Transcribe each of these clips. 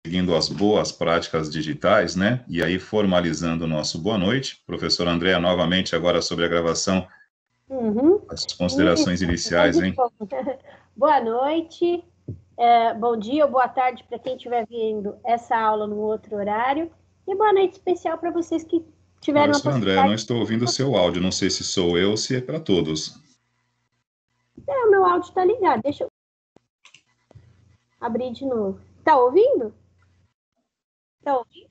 seguindo as boas práticas digitais, né? E aí, formalizando o nosso boa noite. Professora Andréa, novamente, agora sobre a gravação, as considerações iniciais, hein? Boa noite, bom dia ou boa tarde para quem estiver vendo essa aula no outro horário. E boa noite especial para vocês que tiveram a possibilidade... Andréa, não estou ouvindo o seu áudio, não sei se sou eu ou se é para todos. O meu áudio está ligado, deixa eu abrir de novo. Tá ouvindo? Tá ouvindo?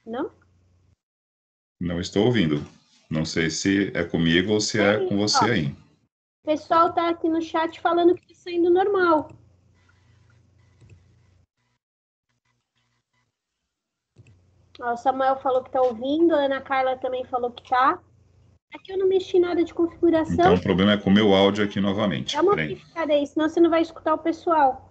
Não? Não estou ouvindo. Não sei se é comigo ou se é com você aí. O pessoal tá aqui no chat falando que está saindo normal. O Samuel falou que tá ouvindo, a Ana Carla também falou que tá. Aqui eu não mexi nada de configuração. Então o problema é com o meu áudio aqui novamente. Dá uma verificada aí, senão você não vai escutar o pessoal.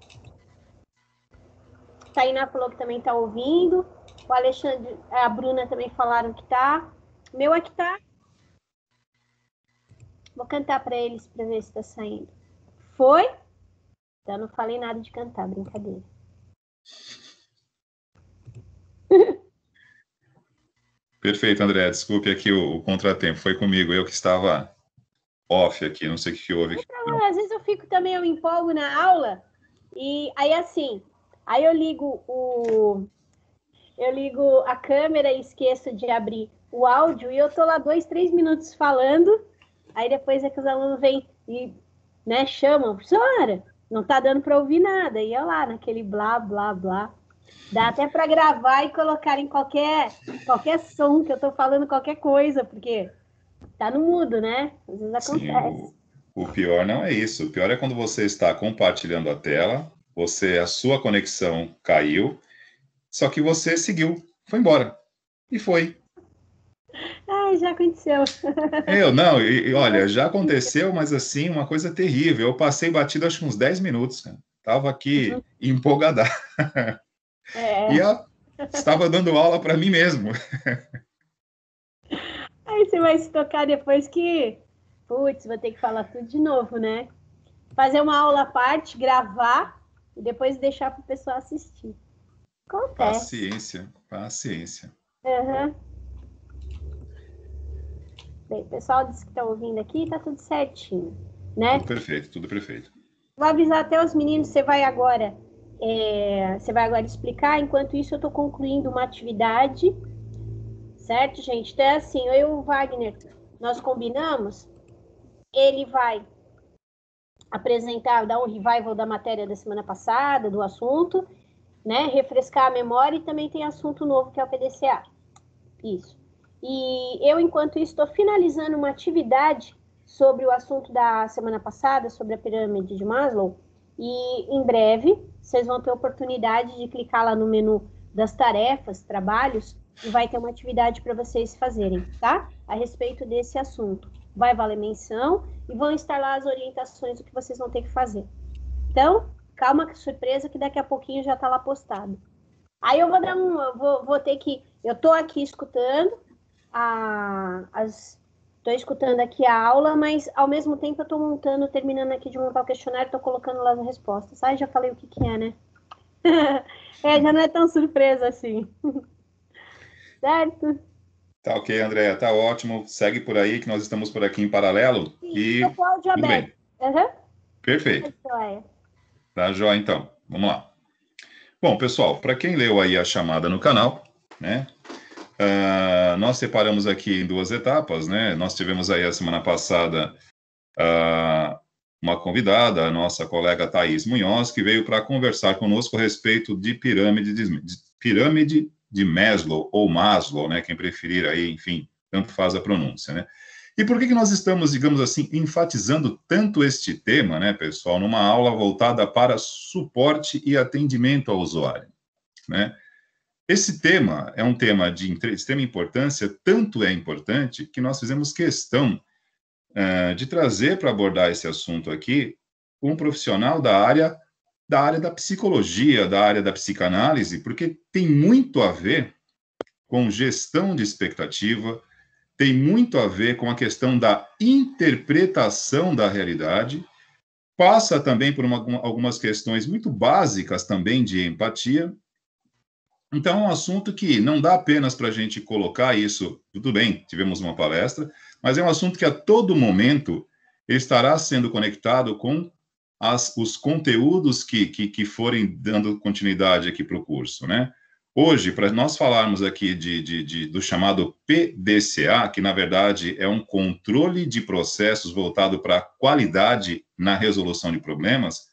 Tainá falou que também tá ouvindo. O Alexandre, a Bruna também falaram que tá. O meu é que tá. Vou cantar para eles para ver se tá saindo. Foi? Então não falei nada de cantar, brincadeira. Perfeito, André. Desculpe aqui o contratempo. Foi comigo, eu que estava off aqui, não sei o que houve. Às vezes eu fico também, eu empolgo na aula, e aí assim, aí eu ligo a câmera e esqueço de abrir o áudio, e eu tô lá 2, 3 minutos falando, aí depois é que os alunos vêm e, né, chamam, professora, não tá dando para ouvir nada, e eu lá, naquele blá, blá, blá. Dá até para gravar e colocar em qualquer som que eu tô falando qualquer coisa, porque tá no mudo, né? Às vezes acontece. Sim, o pior não é isso. O pior é quando você está compartilhando a tela, a sua conexão caiu, só que você seguiu, foi embora. E foi. Ai, já aconteceu. Olha, já aconteceu, mas assim, uma coisa terrível. Eu passei batido acho que uns 10 minutos, cara. Tava aqui empolgada. E eu estava dando aula para mim mesmo. Aí você vai se tocar depois que... Putz, vou ter que falar tudo de novo, né? Fazer uma aula à parte, gravar e depois deixar para o pessoal assistir. Acontece. Paciência. Uhum. Bem, o pessoal disse que está ouvindo aqui, tá tudo certinho, né? Tudo perfeito. Vou avisar até os meninos, você vai agora explicar, enquanto isso eu estou concluindo uma atividade, certo, gente? Então é assim, eu e o Wagner, nós combinamos, ele vai apresentar, dar um revival da matéria da semana passada, do assunto, né? Refrescar a memória, e também tem assunto novo que é o PDCA. Isso. E eu, enquanto isso, estou finalizando uma atividade sobre o assunto da semana passada, sobre a pirâmide de Maslow, e em breve vocês vão ter oportunidade de clicar lá no menu das tarefas, trabalhos, e vai ter uma atividade para vocês fazerem, tá? A respeito desse assunto. Vai valer menção e vão estar lá as orientações do que vocês vão ter que fazer. Então, calma que surpresa, que daqui a pouquinho já está lá postado. Aí eu vou dar vou ter que... Eu estou aqui escutando estou escutando aqui a aula, mas ao mesmo tempo eu estou terminando aqui de montar o questionário, estou colocando lá as respostas. Aí já falei o que é, né? Já não é tão surpresa assim. Certo? Tá ok, Andréa, tá ótimo. Segue por aí, que nós estamos por aqui em paralelo. Sim, e tô com o áudio tudo aberto. bem. Uhum. Perfeito. Tá jóia, então. Vamos lá. Bom, pessoal, para quem leu aí a chamada no canal, né? Nós separamos aqui em 2 etapas, né? Nós tivemos aí a semana passada uma convidada, a nossa colega Thaís Munhoz, que veio para conversar conosco a respeito de pirâmide de Maslow, ou Maslow, né? Quem preferir aí, enfim, tanto faz a pronúncia, né? E por que nós estamos, digamos assim, enfatizando tanto este tema, né, pessoal, numa aula voltada para suporte e atendimento ao usuário, né? Esse tema é um tema de extrema importância, tanto é importante que nós fizemos questão de trazer para abordar esse assunto aqui um profissional da área da psicologia, da área da psicanálise, porque tem muito a ver com gestão de expectativa, tem muito a ver com a questão da interpretação da realidade, passa também por algumas questões muito básicas também de empatia, Então, é um assunto que não dá apenas para a gente colocar isso, tudo bem, tivemos uma palestra, mas é um assunto que a todo momento estará sendo conectado com os conteúdos que forem dando continuidade aqui para o curso, né? Hoje, para nós falarmos aqui do chamado PDCA, que na verdade é um controle de processos voltado para a qualidade na resolução de problemas,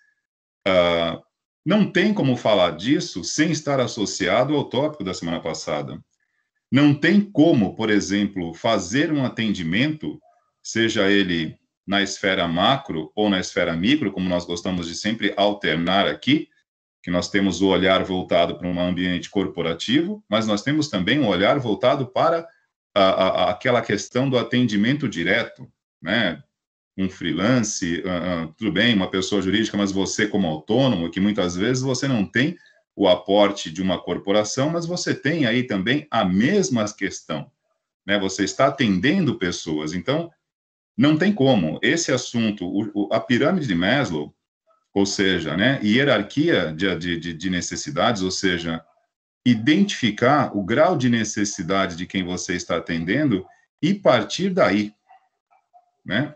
não tem como falar disso sem estar associado ao tópico da semana passada. Não tem como, por exemplo, fazer um atendimento, seja ele na esfera macro ou na esfera micro, como nós gostamos de sempre alternar aqui, que nós temos o olhar voltado para um ambiente corporativo, mas nós temos também um olhar voltado para aquela questão do atendimento direto, né? Um freelance, tudo bem, uma pessoa jurídica, mas você como autônomo, que muitas vezes você não tem o aporte de uma corporação, mas você tem aí também a mesma questão, né? Você está atendendo pessoas, então não tem como. Esse assunto, a pirâmide de Maslow, ou seja, né, hierarquia de necessidades, ou seja, identificar o grau de necessidade de quem você está atendendo e partir daí, né?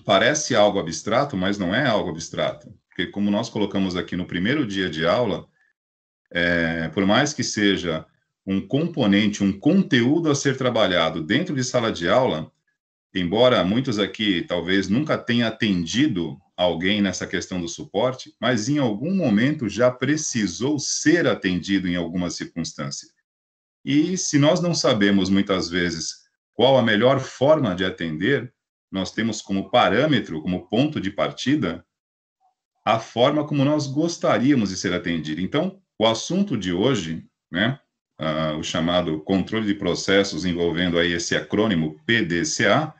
Parece algo abstrato, mas não é algo abstrato, porque como nós colocamos aqui no primeiro dia de aula, por mais que seja um componente, um conteúdo a ser trabalhado dentro de sala de aula, embora muitos aqui talvez nunca tenham atendido alguém nessa questão do suporte, mas em algum momento já precisou ser atendido em alguma circunstância. E se nós não sabemos muitas vezes qual a melhor forma de atender, nós temos como parâmetro, como ponto de partida, a forma como nós gostaríamos de ser atendido. Então, o assunto de hoje, né, o chamado controle de processos envolvendo aí esse acrônimo PDCA,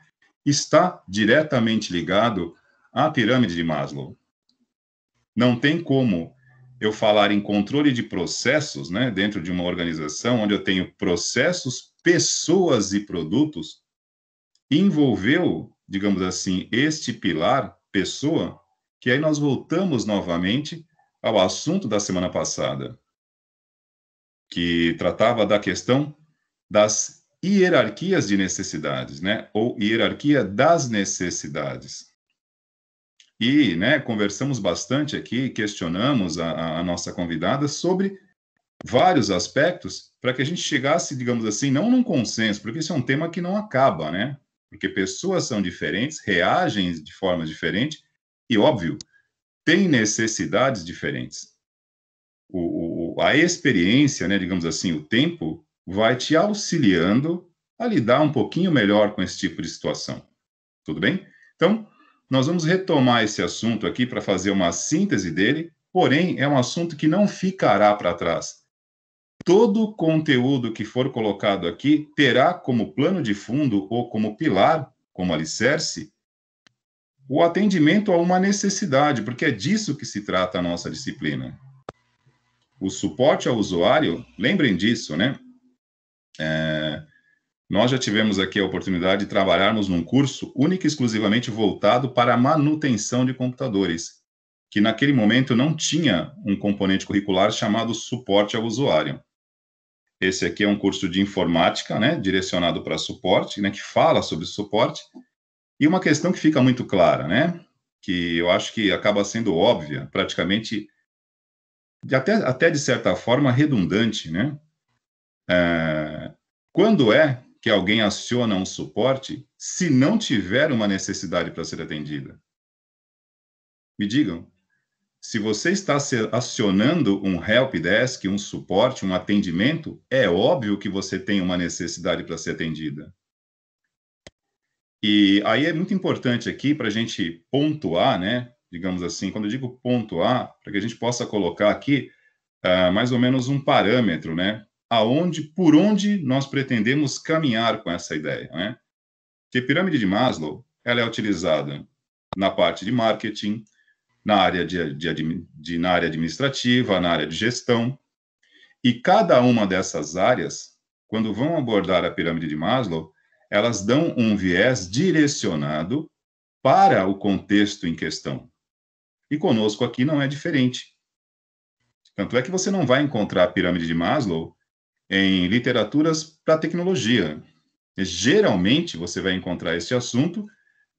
está diretamente ligado à pirâmide de Maslow. Não tem como eu falar em controle de processos, né, dentro de uma organização onde eu tenho processos, pessoas e produtos, envolveu, digamos assim, este pilar, pessoa, que aí nós voltamos novamente ao assunto da semana passada, que tratava da questão das hierarquias de necessidades, né? Ou hierarquia das necessidades. E, né, conversamos bastante aqui, questionamos a nossa convidada sobre vários aspectos para que a gente chegasse, digamos assim, não num consenso, porque isso é um tema que não acaba, né? Porque pessoas são diferentes, reagem de forma diferente e, óbvio, têm necessidades diferentes. A experiência, né, digamos assim, o tempo, vai te auxiliando a lidar um pouquinho melhor com esse tipo de situação. Tudo bem? Então, nós vamos retomar esse assunto aqui para fazer uma síntese dele, porém, é um assunto que não ficará para trás. Todo o conteúdo que for colocado aqui terá como plano de fundo ou como pilar, como alicerce, o atendimento a uma necessidade, porque é disso que se trata a nossa disciplina. O suporte ao usuário, lembrem disso, né? Nós já tivemos aqui a oportunidade de trabalharmos num curso único e exclusivamente voltado para a manutenção de computadores, que naquele momento não tinha um componente curricular chamado suporte ao usuário. Esse aqui é um curso de informática, né, direcionado para suporte, né, que fala sobre suporte, e uma questão que fica muito clara, né, que eu acho que acaba sendo óbvia, praticamente, até de certa forma redundante, né, quando é que alguém aciona um suporte se não tiver uma necessidade para ser atendida? Me digam, se você está acionando um help desk, um suporte, um atendimento, é óbvio que você tem uma necessidade para ser atendida. E aí é muito importante aqui para a gente pontuar, né? Digamos assim, quando eu digo pontuar, para que a gente possa colocar aqui mais ou menos um parâmetro, né? Por onde nós pretendemos caminhar com essa ideia, né? Que a pirâmide de Maslow, ela é utilizada na parte de marketing, na área na área administrativa, na área de gestão, e cada uma dessas áreas, quando vão abordar a pirâmide de Maslow, elas dão um viés direcionado para o contexto em questão. E conosco aqui não é diferente. Tanto é que você não vai encontrar a pirâmide de Maslow em literaturas para tecnologia. Geralmente, você vai encontrar esse assunto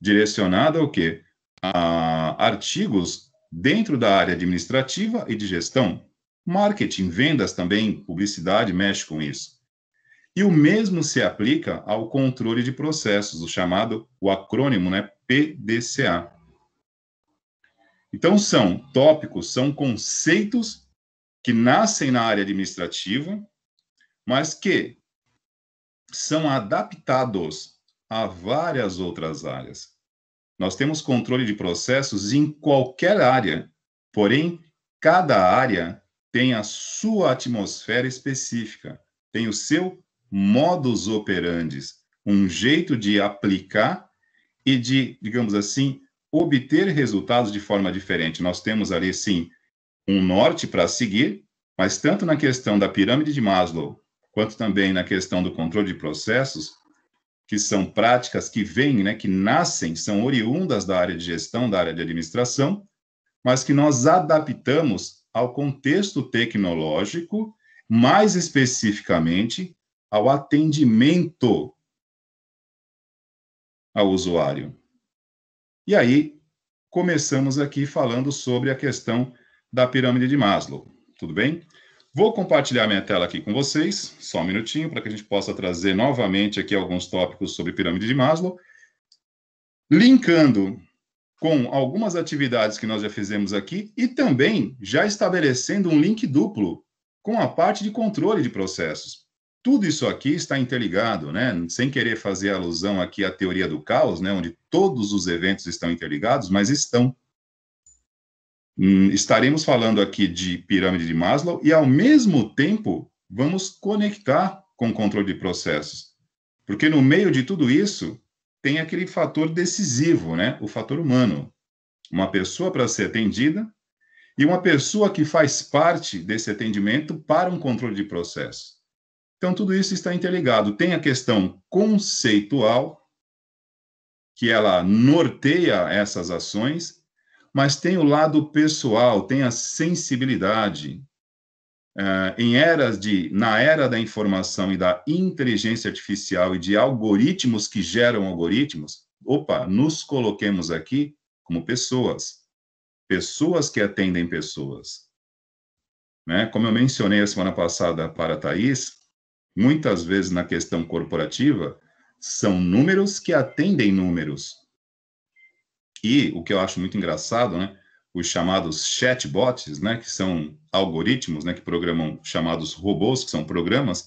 direcionado ao quê? A artigos dentro da área administrativa e de gestão. Marketing, vendas também, publicidade mexe com isso. E o mesmo se aplica ao controle de processos, o acrônimo, né, PDCA. Então, são tópicos, são conceitos que nascem na área administrativa, mas que são adaptados a várias outras áreas. Nós temos controle de processos em qualquer área, porém, cada área tem a sua atmosfera específica, tem o seu modus operandi, um jeito de aplicar e de, digamos assim, obter resultados de forma diferente. Nós temos ali, sim, um norte para seguir, mas tanto na questão da pirâmide de Maslow, quanto também na questão do controle de processos, que são práticas que vêm, né, que nascem, são oriundas da área de gestão, da área de administração, mas que nós adaptamos ao contexto tecnológico, mais especificamente ao atendimento ao usuário. E aí, começamos aqui falando sobre a questão da pirâmide de Maslow, tudo bem? Vou compartilhar minha tela aqui com vocês, só um minutinho, para que a gente possa trazer novamente aqui alguns tópicos sobre pirâmide de Maslow, linkando com algumas atividades que nós já fizemos aqui e também já estabelecendo um link duplo com a parte de controle de processos. Tudo isso aqui está interligado, né? Sem querer fazer alusão aqui à teoria do caos, né? Onde todos os eventos estão interligados, mas estão. Estaremos falando aqui de pirâmide de Maslow e, ao mesmo tempo, vamos conectar com o controle de processos. Porque no meio de tudo isso, tem aquele fator decisivo, né? O fator humano. Uma pessoa para ser atendida e uma pessoa que faz parte desse atendimento para um controle de processo. Então, tudo isso está interligado. Tem a questão conceitual, que ela norteia essas ações, mas tem o lado pessoal, tem a sensibilidade. Na era da informação e da inteligência artificial e de algoritmos que geram algoritmos, nos coloquemos aqui como pessoas que atendem pessoas. Né? Como eu mencionei a semana passada para a Thaís, muitas vezes na questão corporativa, são números que atendem números. E o que eu acho muito engraçado, né? Os chamados chatbots, né? Que são algoritmos, né? Que programam chamados robôs, que são programas,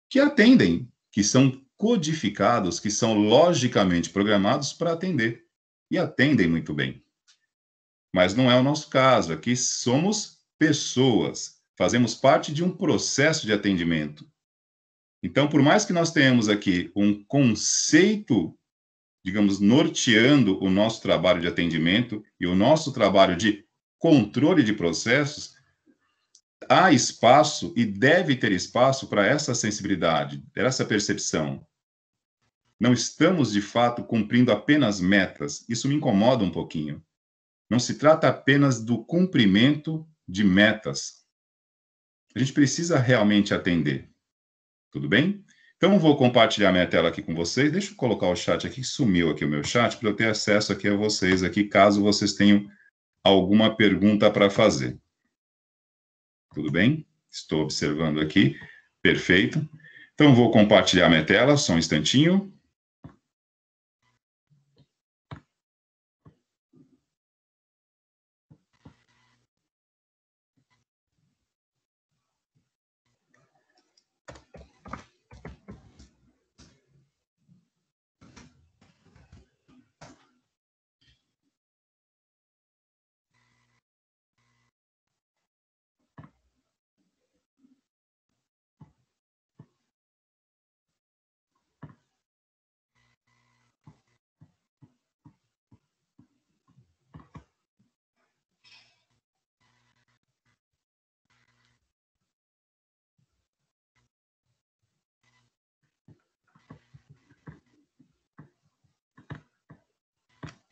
que atendem, que são codificados, que são logicamente programados para atender. E atendem muito bem. Mas não é o nosso caso. Aqui somos pessoas, fazemos parte de um processo de atendimento. Então, por mais que nós tenhamos aqui um conceito, digamos, norteando o nosso trabalho de atendimento e o nosso trabalho de controle de processos, há espaço e deve ter espaço para essa sensibilidade, essa percepção. Não estamos, de fato, cumprindo apenas metas. Isso me incomoda um pouquinho. Não se trata apenas do cumprimento de metas. A gente precisa realmente atender. Tudo bem? Então, vou compartilhar minha tela aqui com vocês. Deixa eu colocar o chat aqui, sumiu aqui o meu chat, para eu ter acesso aqui a vocês aqui, caso vocês tenham alguma pergunta para fazer. Tudo bem? Estou observando aqui. Perfeito. Então, vou compartilhar minha tela, só um instantinho.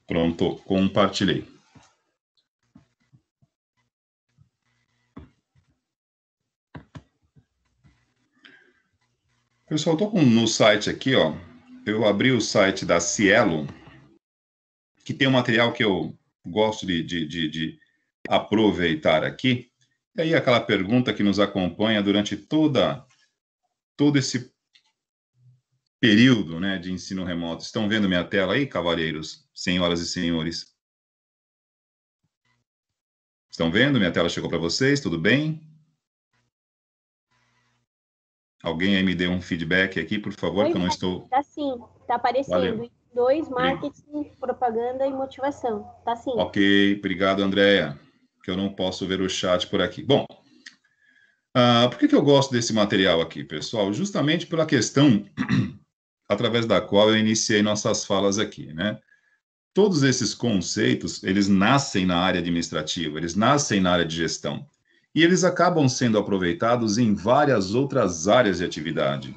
Pronto, compartilhei. Pessoal, estou no site aqui, ó. Eu abri o site da Cielo, que tem um material que eu gosto de aproveitar aqui. E aí aquela pergunta que nos acompanha durante todo esse período, né, de ensino remoto. Estão vendo minha tela aí, cavalheiros, senhoras e senhores? Estão vendo? Minha tela chegou para vocês, tudo bem? Alguém aí me dê um feedback aqui, por favor, que eu não estou... Tá sim, tá aparecendo. Valeu. 2, marketing, propaganda e motivação. Tá sim. Ok, obrigado, Andréia, que eu não posso ver o chat por aqui. Bom, por que eu gosto desse material aqui, pessoal? Justamente pela questão através da qual eu iniciei nossas falas aqui, né? Todos esses conceitos, eles nascem na área administrativa, eles nascem na área de gestão. E eles acabam sendo aproveitados em várias outras áreas de atividade,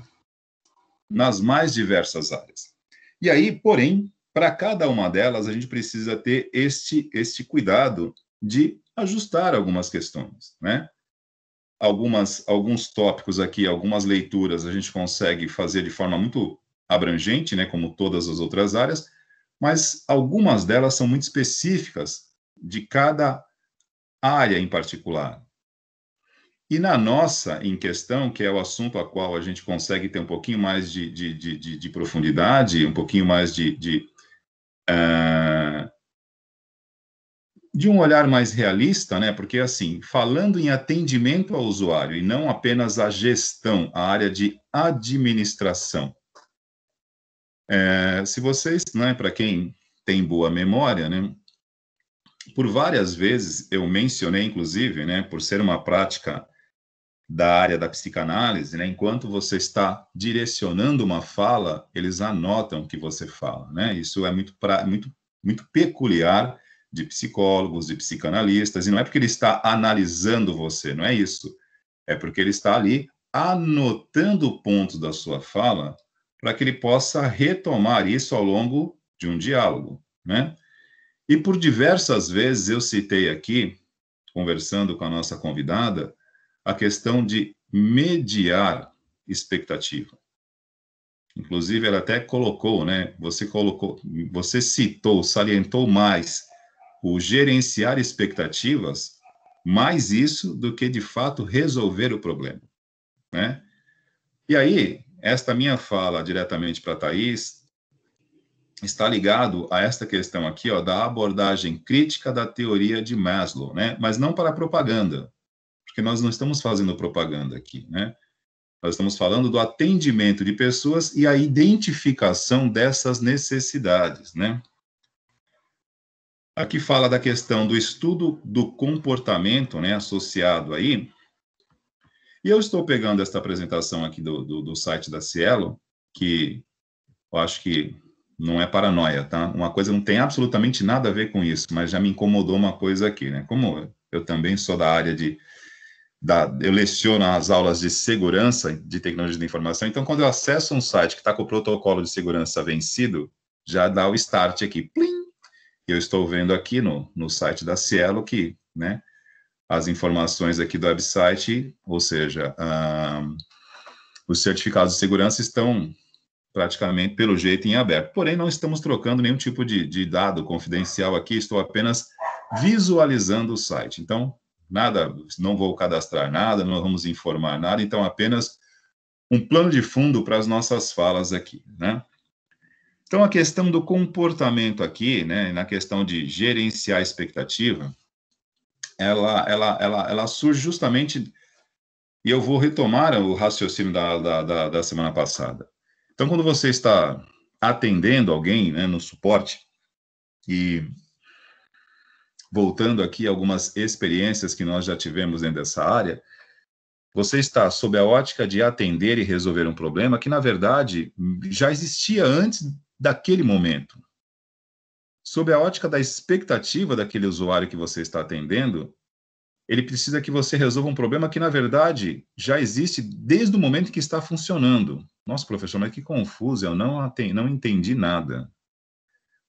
nas mais diversas áreas. E aí, porém, para cada uma delas, a gente precisa ter este cuidado de ajustar algumas questões, né? Alguns tópicos aqui, algumas leituras, a gente consegue fazer de forma muito abrangente, né, como todas as outras áreas, mas algumas delas são muito específicas de cada área em particular. E na nossa em questão, que é o assunto a qual a gente consegue ter um pouquinho mais de profundidade, um pouquinho mais de um olhar mais realista, né? Porque, assim, falando em atendimento ao usuário e não apenas a gestão, a área de administração. Se vocês, né, para quem tem boa memória, né, por várias vezes eu mencionei, inclusive, né, por ser uma prática da área da psicanálise, né, enquanto você está direcionando uma fala, eles anotam o que você fala, né? Isso é muito peculiar de psicólogos, de psicanalistas, e não é porque ele está analisando você, não é isso. É porque ele está ali anotando pontos da sua fala para que ele possa retomar isso ao longo de um diálogo, né? E por diversas vezes eu citei aqui, conversando com a nossa convidada, a questão de mediar expectativa. Inclusive, ela até colocou, né? Você citou, salientou mais o gerenciar expectativas, mais isso do que de fato resolver o problema, né? E aí, esta minha fala diretamente para a Thaís está ligado a esta questão aqui, ó, da abordagem crítica da teoria de Maslow, né? Mas não para propaganda, porque nós não estamos fazendo propaganda aqui, né? Nós estamos falando do atendimento de pessoas e a identificação dessas necessidades, né? Aqui fala da questão do estudo do comportamento, né, associado aí. E eu estou pegando esta apresentação aqui do site da Cielo, que eu acho que não é paranoia, tá? Uma coisa não tem absolutamente nada a ver com isso, mas já me incomodou uma coisa aqui, né? Como eu também sou da área eu leciono as aulas de segurança de tecnologia da informação, então quando eu acesso um site que está com o protocolo de segurança vencido, já dá o start aqui, plim! Eu estou vendo aqui no site da Cielo que, né, as informações aqui do website, ou seja, os certificados de segurança estão praticamente, pelo jeito, em aberto. Porém, não estamos trocando nenhum tipo de dado confidencial aqui, estou apenas visualizando o site. Então, nada, não vou cadastrar nada, não vamos informar nada, então apenas um plano de fundo para as nossas falas aqui, né? Então, a questão do comportamento aqui, né, na questão de gerenciar a expectativa, ela surge justamente, e eu vou retomar o raciocínio da semana passada. Então, quando você está atendendo alguém, né, no suporte, e voltando aqui a algumas experiências que nós já tivemos dentro dessa área, você está sob a ótica de atender e resolver um problema que, na verdade, já existia antes daquele momento. Sob a ótica da expectativa daquele usuário que você está atendendo, ele precisa que você resolva um problema que, na verdade, já existe desde o momento que está funcionando. Nossa, professor, mas que confuso, eu não entendi nada.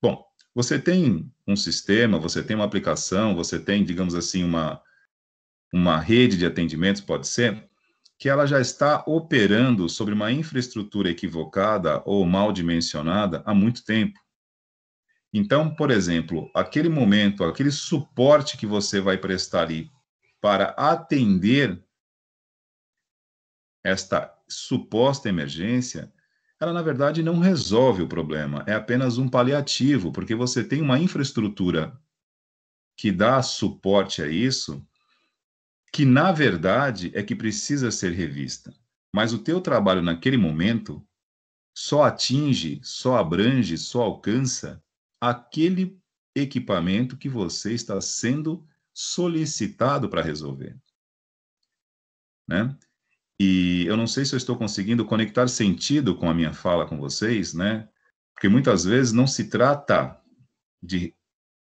Bom, você tem um sistema, você tem uma aplicação, você tem, digamos assim, uma rede de atendimentos, pode ser, que ela já está operando sobre uma infraestrutura equivocada ou mal dimensionada há muito tempo. Então, por exemplo, aquele momento, aquele suporte que você vai prestar ali para atender esta suposta emergência, ela, na verdade, não resolve o problema, é apenas um paliativo, porque você tem uma infraestrutura que dá suporte a isso, que, na verdade, é que precisa ser revista. Mas o teu trabalho naquele momento só atinge, só abrange, só alcança aquele equipamento que você está sendo solicitado para resolver, né? E eu não sei se eu estou conseguindo conectar sentido com a minha fala com vocês, né? Porque muitas vezes não se trata de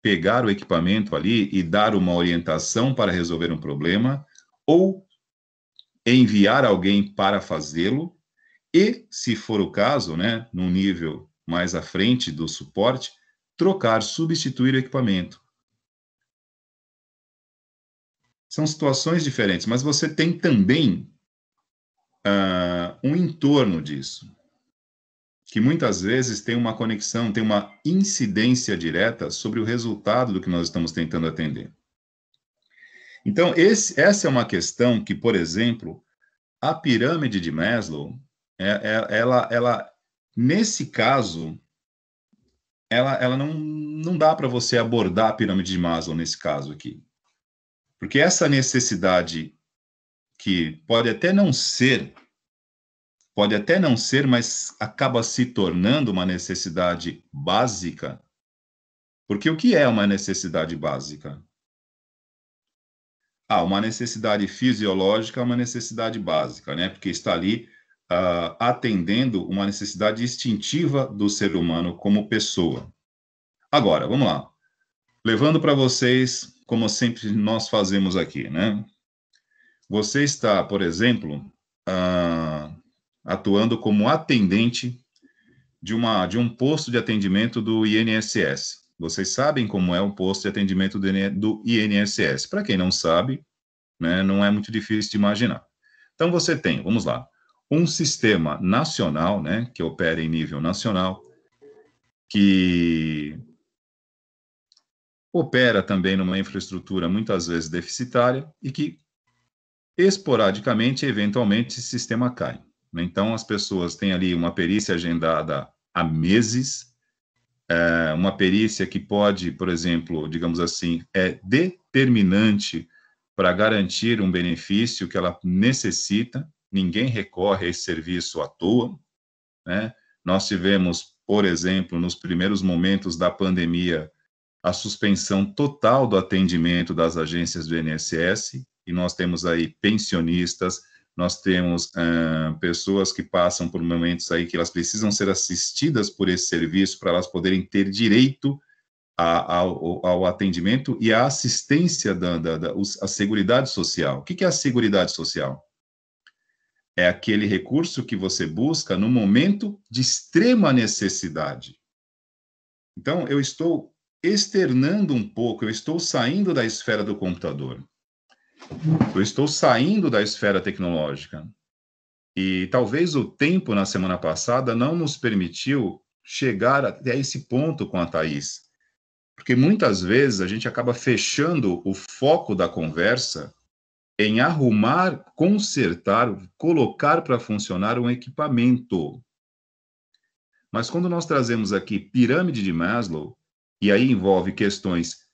pegar o equipamento ali e dar uma orientação para resolver um problema, ou enviar alguém para fazê-lo, e, se for o caso, né, num nível mais à frente do suporte, trocar, substituir o equipamento. São situações diferentes, mas você tem também um entorno disso, que muitas vezes tem uma conexão, tem uma incidência direta sobre o resultado do que nós estamos tentando atender. Então, essa é uma questão que, por exemplo, a pirâmide de Maslow, ela nesse caso, ela não dá para você abordar a pirâmide de Maslow nesse caso aqui. Porque essa necessidade que pode até não ser, mas acaba se tornando uma necessidade básica. Porque o que é uma necessidade básica? Uma necessidade fisiológica é uma necessidade básica, né? Porque está ali atendendo uma necessidade instintiva do ser humano como pessoa. Agora, vamos lá. Levando para vocês, como sempre nós fazemos aqui, né? Você está, por exemplo, atuando como atendente de um posto de atendimento do INSS. Vocês sabem como é o posto de atendimento do INSS. Para quem não sabe, né, não é muito difícil de imaginar. Então, você tem, vamos lá, um sistema nacional, né, que opera em nível nacional, que opera também numa infraestrutura muitas vezes deficitária e que, esporadicamente, eventualmente, esse sistema cai. Então, as pessoas têm ali uma perícia agendada há meses, uma perícia que pode, por exemplo, digamos assim, é determinante para garantir um benefício que ela necessita, ninguém recorre a esse serviço à toa, né? Nós tivemos, por exemplo, nos primeiros momentos da pandemia, a suspensão total do atendimento das agências do INSS, e nós temos aí pensionistas, nós temos pessoas que passam por momentos aí que elas precisam ser assistidas por esse serviço para elas poderem ter direito ao atendimento e à assistência à Seguridade Social. O que é a Seguridade Social? É aquele recurso que você busca no momento de extrema necessidade. Então, eu estou externando um pouco, eu estou saindo da esfera do computador. Eu estou saindo da esfera tecnológica. E talvez o tempo na semana passada não nos permitiu chegar até esse ponto com a Thaís. Porque muitas vezes a gente acaba fechando o foco da conversa em arrumar, consertar, colocar para funcionar um equipamento. Mas quando nós trazemos aqui pirâmide de Maslow, e aí envolve questões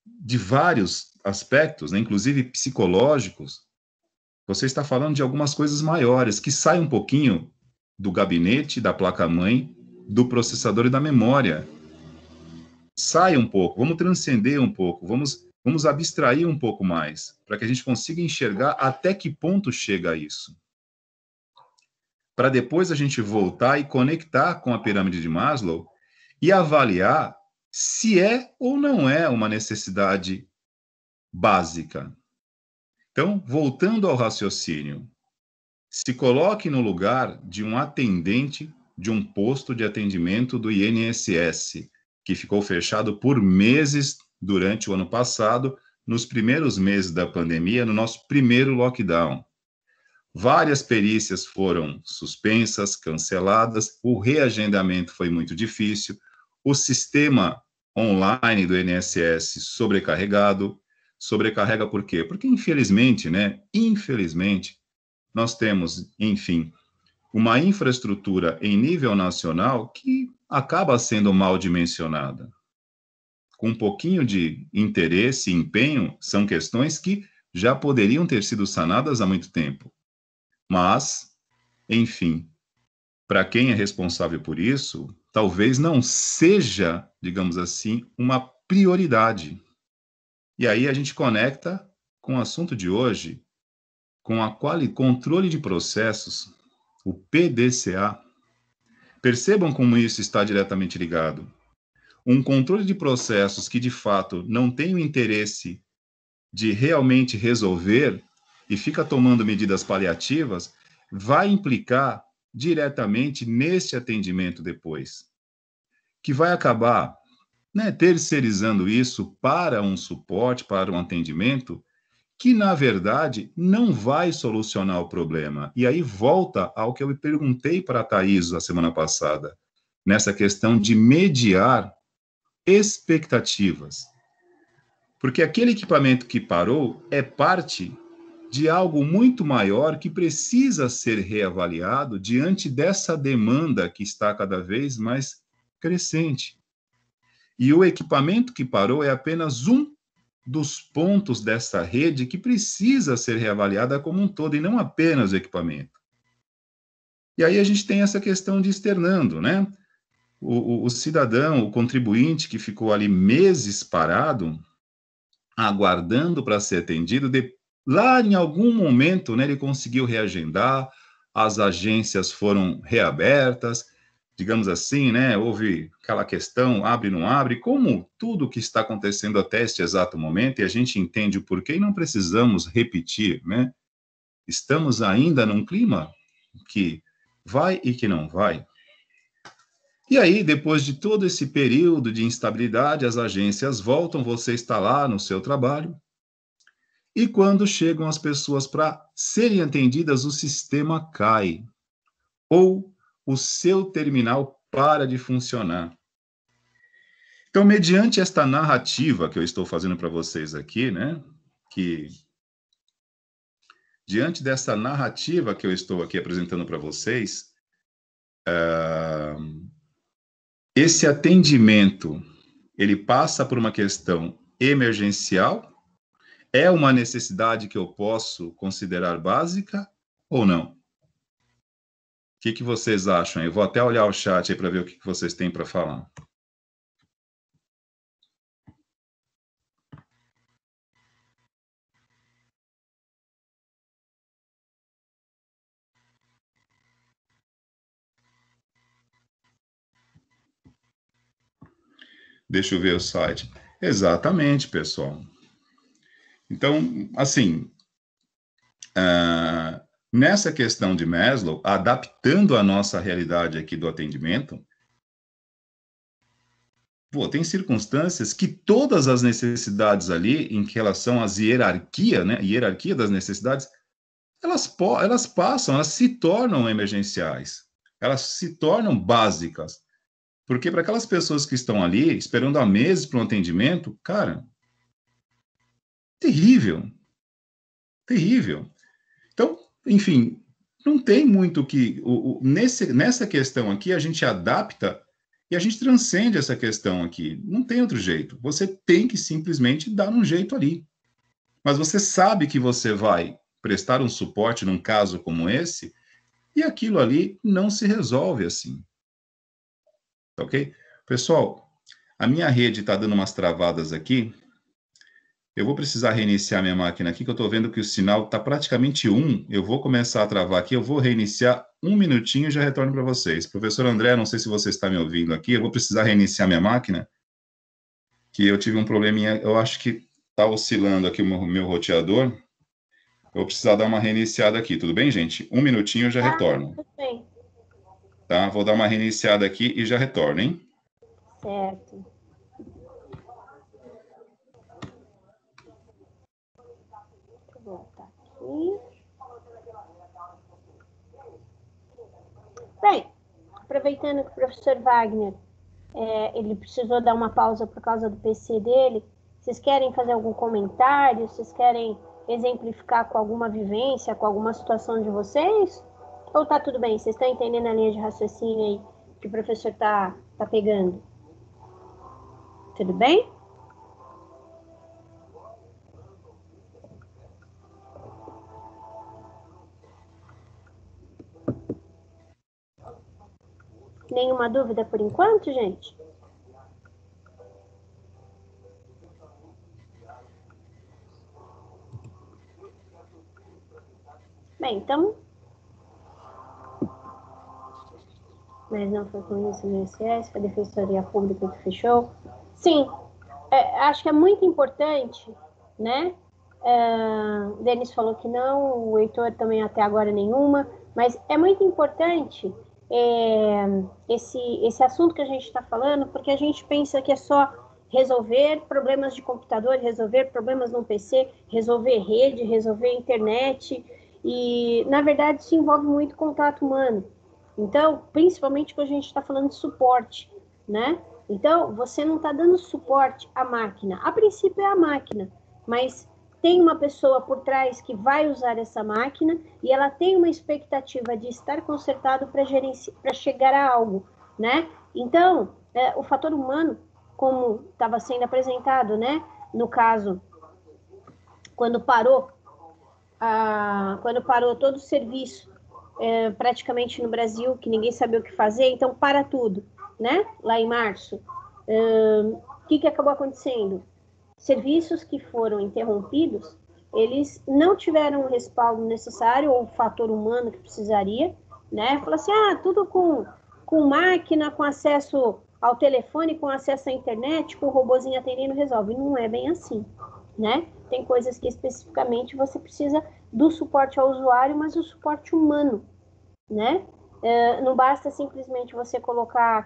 de vários aspectos, né, inclusive psicológicos, você está falando de algumas coisas maiores, que saem um pouquinho do gabinete, da placa-mãe, do processador e da memória. Sai um pouco, vamos transcender um pouco, vamos abstrair um pouco mais, para que a gente consiga enxergar até que ponto chega isso. Para depois a gente voltar e conectar com a pirâmide de Maslow e avaliar se é ou não é uma necessidade básica. Então, voltando ao raciocínio, se coloque no lugar de um atendente de um posto de atendimento do INSS, que ficou fechado por meses durante o ano passado, nos primeiros meses da pandemia, no nosso primeiro lockdown. Várias perícias foram suspensas, canceladas, o reagendamento foi muito difícil, o sistema online do INSS sobrecarregado. Sobrecarrega por quê? Porque, infelizmente, né? Infelizmente, nós temos, enfim, uma infraestrutura em nível nacional que acaba sendo mal dimensionada. Com um pouquinho de interesse e empenho, são questões que já poderiam ter sido sanadas há muito tempo. Mas, enfim, para quem é responsável por isso, talvez não seja, digamos assim, uma prioridade. E aí a gente conecta com o assunto de hoje, com a controle de processos, o PDCA. Percebam como isso está diretamente ligado. Um controle de processos que, de fato, não tem o interesse de realmente resolver e fica tomando medidas paliativas, vai implicar diretamente nesse atendimento depois, que vai acabar, né, terceirizando isso para um suporte, para um atendimento, que, na verdade, não vai solucionar o problema. E aí volta ao que eu perguntei para a Thaís a semana passada, nessa questão de mediar expectativas. Porque aquele equipamento que parou é parte de algo muito maior que precisa ser reavaliado diante dessa demanda que está cada vez mais crescente. E o equipamento que parou é apenas um dos pontos dessa rede que precisa ser reavaliada como um todo, e não apenas o equipamento. E aí a gente tem essa questão de externando, né? O cidadão, o contribuinte que ficou ali meses parado, aguardando para ser atendido, lá em algum momento, né, ele conseguiu reagendar, as agências foram reabertas, digamos assim, né, houve aquela questão, abre, não abre, como tudo que está acontecendo até este exato momento, e a gente entende o porquê, e não precisamos repetir, né, estamos ainda num clima que vai e que não vai. E aí, depois de todo esse período de instabilidade, as agências voltam, você está lá no seu trabalho, e quando chegam as pessoas para serem atendidas, o sistema cai. Ou o seu terminal para de funcionar. Então, mediante esta narrativa que eu estou fazendo para vocês aqui, né? Que diante dessa narrativa que eu estou aqui apresentando para vocês, esse atendimento ele passa por uma questão emergencial. É uma necessidade que eu posso considerar básica ou não? O que vocês acham? Eu vou até olhar o chat aí para ver o que vocês têm para falar. Deixa eu ver o site. Exatamente, pessoal. Então, assim, nessa questão de Maslow, adaptando a nossa realidade aqui do atendimento, tem circunstâncias que todas as necessidades ali, em relação às hierarquia, né, hierarquia das necessidades, elas passam, elas se tornam emergenciais, elas se tornam básicas. Porque para aquelas pessoas que estão ali, esperando há meses para um atendimento, cara, terrível, terrível. Então, enfim, não tem muito que. Nessa questão aqui, a gente adapta e a gente transcende essa questão aqui. Não tem outro jeito. Você tem que simplesmente dar um jeito ali. Mas você sabe que você vai prestar um suporte num caso como esse, e aquilo ali não se resolve assim. Ok? Pessoal, a minha rede está dando umas travadas aqui. Eu vou precisar reiniciar minha máquina aqui, que eu estou vendo que o sinal está praticamente 1. Eu vou começar a travar aqui, eu vou reiniciar um minutinho e já retorno para vocês. Professor André, não sei se você está me ouvindo aqui, eu vou precisar reiniciar minha máquina, que eu tive um probleminha, eu acho que está oscilando aqui o meu roteador. Eu vou precisar dar uma reiniciada aqui, tudo bem, gente? Um minutinho eu já retorno. Tudo bem. Tá? Vou dar uma reiniciada aqui e já retorno, hein? Certo. Deixa eu voltar aqui. Bem, aproveitando que o professor Wagner, ele precisou dar uma pausa por causa do PC dele, vocês querem fazer algum comentário? Vocês querem exemplificar com alguma vivência, com alguma situação de vocês? Ou tá tudo bem? Vocês estão entendendo a linha de raciocínio aí que o professor tá pegando? Tudo bem? Nenhuma dúvida por enquanto, gente? Bem, então... Mas não foi com isso no INSS, foi a Defensoria Pública que fechou. Sim, acho que é muito importante, né? O Denis falou que não, o Heitor também até agora nenhuma, mas é muito importante esse assunto que a gente está falando, porque a gente pensa que é só resolver problemas de computador, resolver problemas no PC, resolver rede, resolver internet, e na verdade isso envolve muito contato humano. Então, principalmente quando a gente está falando de suporte, né? Então, você não está dando suporte à máquina. A princípio é a máquina, mas tem uma pessoa por trás que vai usar essa máquina e ela tem uma expectativa de estar consertado para chegar a algo, né? Então, o fator humano, como estava sendo apresentado, né? No caso, quando parou todo o serviço, praticamente no Brasil, que ninguém sabia o que fazer, então para tudo, né? Lá em março. O que acabou acontecendo? Serviços que foram interrompidos, eles não tiveram o respaldo necessário, ou o fator humano que precisaria, né? Falou assim, tudo com máquina, com acesso ao telefone, com acesso à internet, com o robozinho atendendo, resolve. Não é bem assim, né? Tem coisas que especificamente você precisa do suporte ao usuário, mas o suporte humano, né? Não basta simplesmente você colocar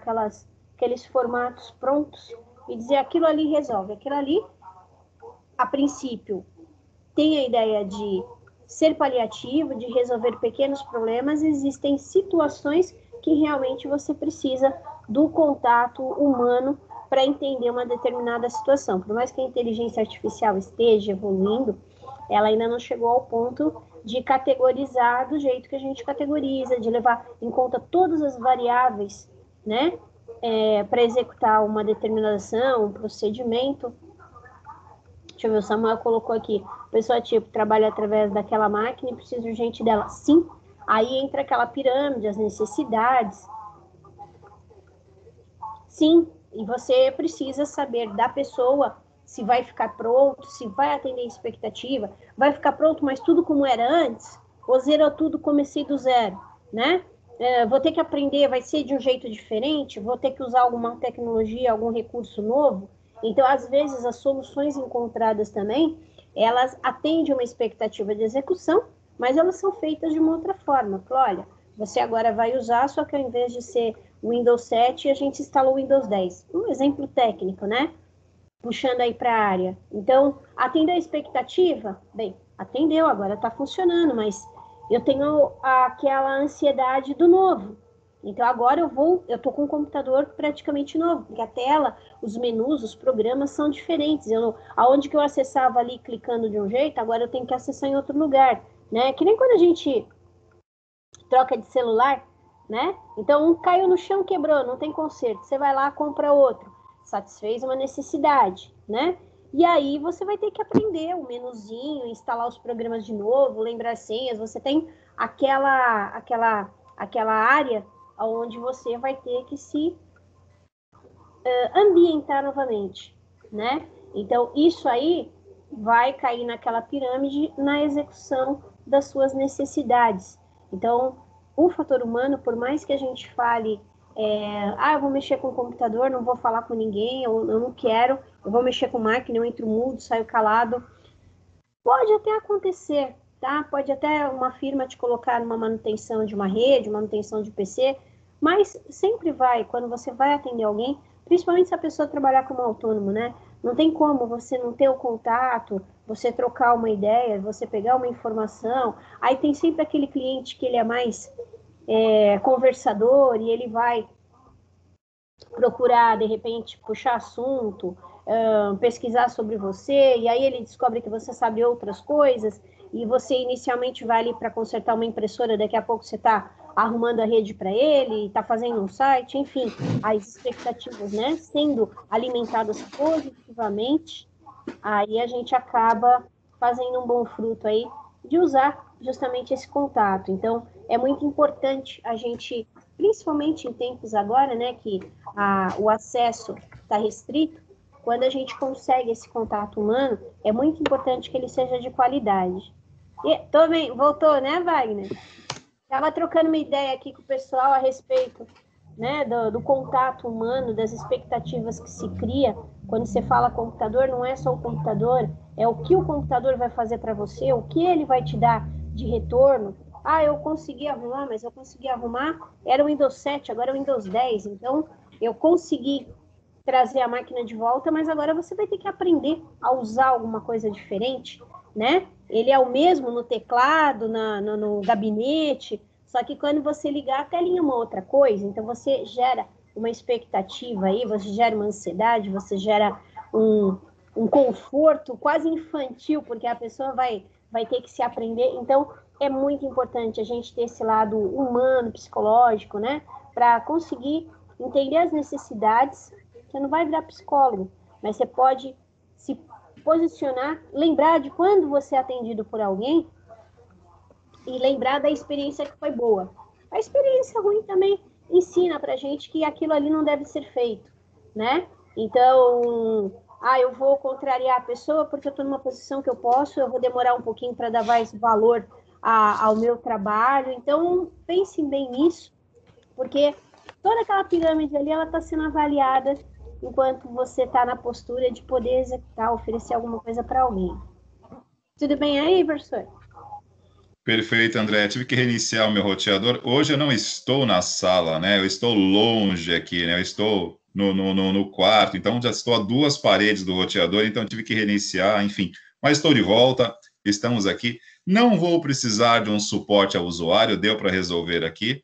aqueles formatos prontos e dizer aquilo ali resolve. Aquilo ali, a princípio, tem a ideia de ser paliativo, de resolver pequenos problemas. Existem situações que realmente você precisa do contato humano para entender uma determinada situação. Por mais que a inteligência artificial esteja evoluindo, ela ainda não chegou ao ponto de categorizar do jeito que a gente categoriza, de levar em conta todas as variáveis, né, para executar uma determinada ação, um procedimento. Deixa eu ver, o Samuel colocou aqui, pessoa tipo, trabalha através daquela máquina e precisa urgente dela. Sim, aí entra aquela pirâmide, as necessidades. Sim, e você precisa saber da pessoa se vai ficar pronto, se vai atender a expectativa, vai ficar pronto, mas tudo como era antes, ou zerou tudo, comecei do zero, né? Vou ter que aprender, vai ser de um jeito diferente, vou ter que usar alguma tecnologia, algum recurso novo. Então, às vezes, as soluções encontradas também, elas atendem uma expectativa de execução, mas elas são feitas de uma outra forma. Olha, você agora vai usar, só que ao invés de ser Windows 7, a gente instalou o Windows 10. Um exemplo técnico, né? Puxando aí para a área. Então, atendeu a expectativa? Bem, atendeu, agora está funcionando, mas eu tenho aquela ansiedade do novo. Então, agora eu estou com um computador praticamente novo, porque a tela, os menus, os programas são diferentes. Aonde que eu acessava ali clicando de um jeito, agora eu tenho que acessar em outro lugar, né? Que nem quando a gente troca de celular, né? Então, um caiu no chão, quebrou, não tem conserto. Você vai lá, compra outro. Satisfez uma necessidade, né? E aí você vai ter que aprender o menuzinho, instalar os programas de novo, lembrar senhas. Você tem aquela área onde você vai ter que se ambientar novamente, né? Então, isso aí vai cair naquela pirâmide na execução das suas necessidades. Então, o fator humano, por mais que a gente fale, eu vou mexer com o computador, não vou falar com ninguém, eu não quero, eu vou mexer com máquina, eu entro mudo, saio calado. Pode até acontecer, tá? Pode até uma firma te colocar numa manutenção de uma rede, manutenção de PC, mas sempre vai, quando você vai atender alguém, principalmente se a pessoa trabalhar como autônomo, né? Não tem como você não ter o contato, você trocar uma ideia, você pegar uma informação. Aí tem sempre aquele cliente que ele é mais conversador e ele vai procurar, de repente, puxar assunto, pesquisar sobre você, e aí ele descobre que você sabe outras coisas, e você inicialmente vai ali para consertar uma impressora, daqui a pouco você está arrumando a rede para ele, está fazendo um site, enfim, as expectativas, né, sendo alimentadas positivamente, aí a gente acaba fazendo um bom fruto aí de usar justamente esse contato. Então, é muito importante a gente, principalmente em tempos agora, né, que o acesso está restrito, quando a gente consegue esse contato humano, é muito importante que ele seja de qualidade. E também voltou, né, Wagner? Estava trocando uma ideia aqui com o pessoal a respeito, né, do contato humano, das expectativas que se cria. Quando você fala computador, não é só o computador, é o que o computador vai fazer para você, o que ele vai te dar de retorno. Ah, eu consegui arrumar, mas eu consegui arrumar, era o Windows 7, agora é o Windows 10, então eu consegui trazer a máquina de volta, mas agora você vai ter que aprender a usar alguma coisa diferente, né? Ele é o mesmo no teclado, no gabinete, só que quando você ligar, a telinha é uma outra coisa, então você gera uma expectativa aí, você gera uma ansiedade, você gera um conforto quase infantil, porque a pessoa vai ter que se aprender. Então, é muito importante a gente ter esse lado humano, psicológico, né? Para conseguir entender as necessidades. Você não vai virar psicólogo, mas você pode se posicionar, lembrar de quando você é atendido por alguém e lembrar da experiência que foi boa. A experiência ruim também ensina pra gente que aquilo ali não deve ser feito, né? Então, eu vou contrariar a pessoa porque eu estou numa posição que eu posso, eu vou demorar um pouquinho para dar mais valor ao meu trabalho. Então, pensem bem nisso, porque toda aquela pirâmide ali, ela está sendo avaliada enquanto você está na postura de poder executar, oferecer alguma coisa para alguém. Tudo bem aí, professor? Perfeito, André. Tive que reiniciar o meu roteador. Hoje eu não estou na sala, né? Eu estou longe aqui, né? Eu estou no quarto, então já estou a 2 paredes do roteador, então tive que reiniciar, enfim. Mas estou de volta, estamos aqui. Não vou precisar de um suporte ao usuário, deu para resolver aqui.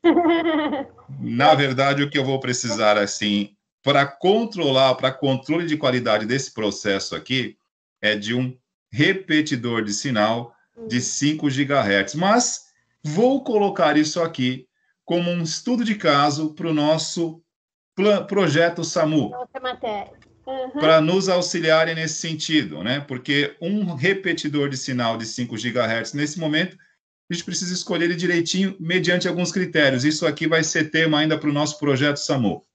Na verdade, o que eu vou precisar, assim, para controlar, para controle de qualidade desse processo aqui, é de um repetidor de sinal de 5 GHz. Mas vou colocar isso aqui como um estudo de caso para o nosso projeto SAMU, Outra matéria. para nos auxiliarem nesse sentido, né? Porque um repetidor de sinal de 5 GHz, nesse momento, a gente precisa escolher ele direitinho, mediante alguns critérios. Isso aqui vai ser tema ainda para o nosso projeto SAMU.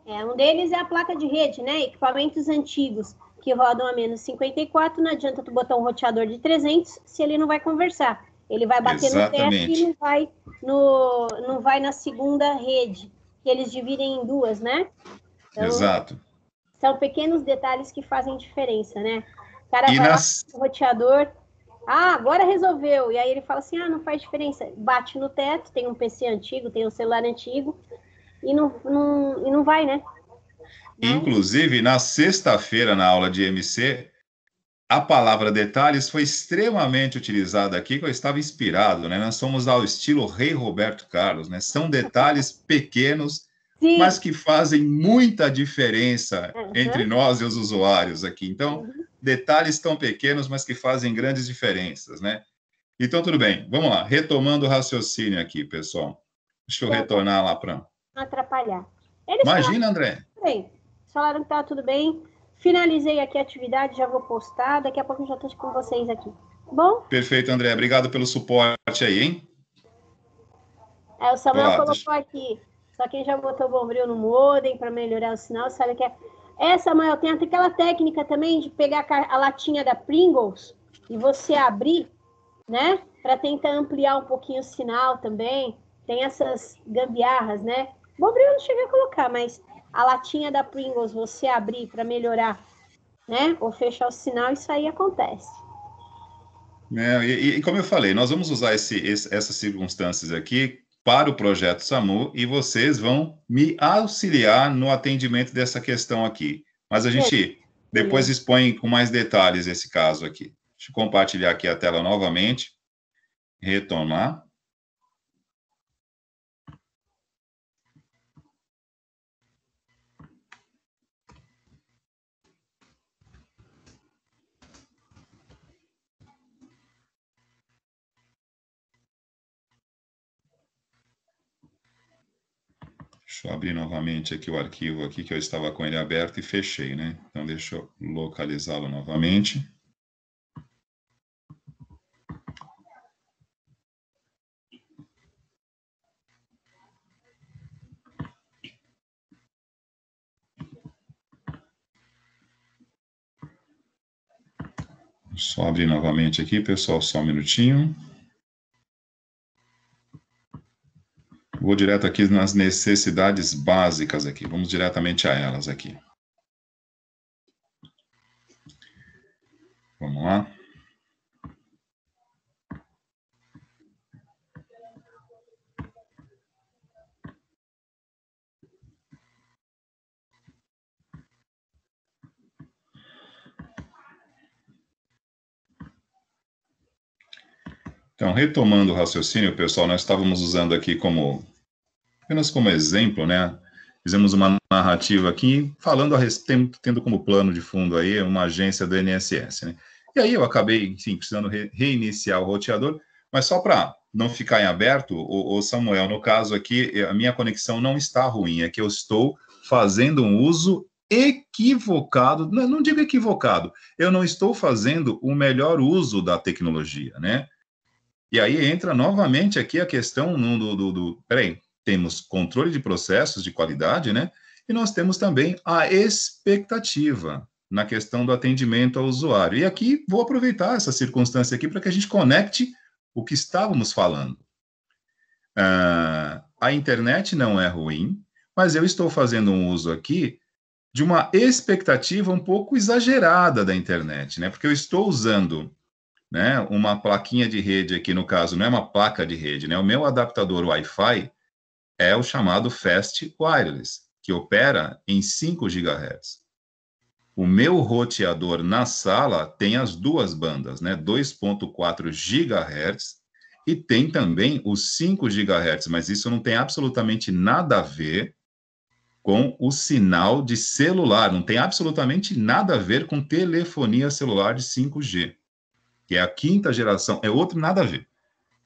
Um deles é a placa de rede, né? Equipamentos antigos que rodam a menos 54, não adianta tu botar um roteador de 300 se ele não vai conversar. Ele vai bater Exatamente. no teto e não vai na segunda rede, que eles dividem em duas, né? Então, Exato. são pequenos detalhes que fazem diferença, né? O cara E vai lá no roteador, agora resolveu. E aí ele fala assim, não faz diferença. Bate no teto, tem um PC antigo, tem um celular antigo, e não vai, né? Inclusive, na sexta-feira, na aula de MC, a palavra detalhes foi extremamente utilizada aqui, que eu estava inspirado, né? Nós somos ao estilo Rei Roberto Carlos, né? São detalhes pequenos, Sim. mas que fazem muita diferença entre nós e os usuários aqui. Então, detalhes tão pequenos, mas que fazem grandes diferenças, né? Então, tudo bem. Vamos lá. Retomando o raciocínio aqui, pessoal. Deixa eu retornar lá para... Não atrapalhar. Imagina, André. Bem, falaram que tá tudo bem. Finalizei aqui a atividade, já vou postar. Daqui a pouco eu já estou com vocês aqui. Bom? Perfeito, André. Obrigado pelo suporte aí, hein? O Samuel colocou aqui. Só quem já botou bombril no modem para melhorar o sinal sabe que é. Samuel, tem até aquela técnica também de pegar a latinha da Pringles e você abrir, né? Para tentar ampliar um pouquinho o sinal também. Tem essas gambiarras, né? Bombril eu não cheguei a colocar, mas a latinha da Pringles você abrir para melhorar, né? Ou fechar o sinal, isso aí acontece. E como eu falei, nós vamos usar essas circunstâncias aqui para o projeto SAMU e vocês vão me auxiliar no atendimento dessa questão aqui. Mas a gente depois expõe com mais detalhes esse caso aqui. Deixa eu compartilhar aqui a tela novamente. Retomar. Deixa eu abrir novamente aqui o arquivo aqui, que eu estava com ele aberto e fechei, né? Então, deixa eu localizá-lo novamente. Só abrir novamente aqui, pessoal, só um minutinho. Vou direto aqui nas necessidades básicas aqui. Vamos diretamente a elas aqui. Vamos lá. Então, retomando o raciocínio, pessoal, nós estávamos usando aqui apenas como exemplo, né? Fizemos uma narrativa aqui, falando tendo como plano de fundo aí uma agência do INSS, né? E aí eu acabei, enfim, precisando reiniciar o roteador, mas só para não ficar em aberto, o Samuel, no caso aqui, a minha conexão não está ruim, é que eu estou fazendo um uso equivocado, não digo equivocado, eu não estou fazendo o melhor uso da tecnologia, né? E aí entra novamente aqui a questão peraí, temos controle de processos de qualidade, né? E nós temos também a expectativa na questão do atendimento ao usuário. E aqui vou aproveitar essa circunstância aqui para que a gente conecte o que estávamos falando. A internet não é ruim, mas eu estou fazendo um uso aqui de uma expectativa um pouco exagerada da internet, né? Porque eu estou usando, né, uma plaquinha de rede aqui, no caso, não é uma placa de rede, né? O meu adaptador Wi-Fi é o chamado Fast Wireless, que opera em 5 GHz. O meu roteador na sala tem as duas bandas, né? 2.4 GHz e tem também os 5 GHz, mas isso não tem absolutamente nada a ver com o sinal de celular, não tem absolutamente nada a ver com telefonia celular de 5G, que é a 5ª geração, é outro nada a ver.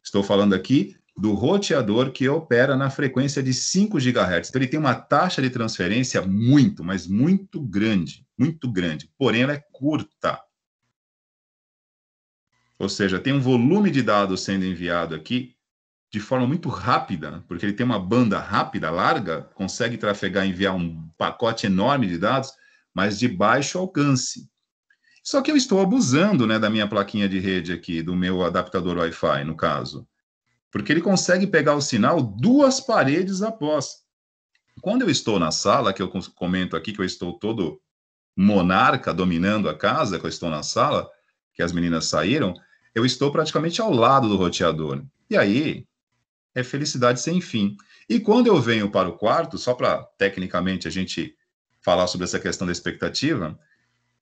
Estou falando aqui do roteador que opera na frequência de 5 GHz. Então, ele tem uma taxa de transferência muito, mas muito grande, porém ela é curta. Ou seja, tem um volume de dados sendo enviado aqui de forma muito rápida, porque ele tem uma banda rápida, larga, consegue trafegar, enviar um pacote enorme de dados, mas de baixo alcance. Só que eu estou abusando, né, da minha plaquinha de rede aqui, do meu adaptador Wi-Fi, no caso, porque ele consegue pegar o sinal 2 paredes após. Quando eu estou na sala, que eu comento aqui que eu estou todo monarca dominando a casa, que eu estou na sala, que as meninas saíram, eu estou praticamente ao lado do roteador. E aí, é felicidade sem fim. E quando eu venho para o quarto, só para tecnicamente a gente falar sobre essa questão da expectativa,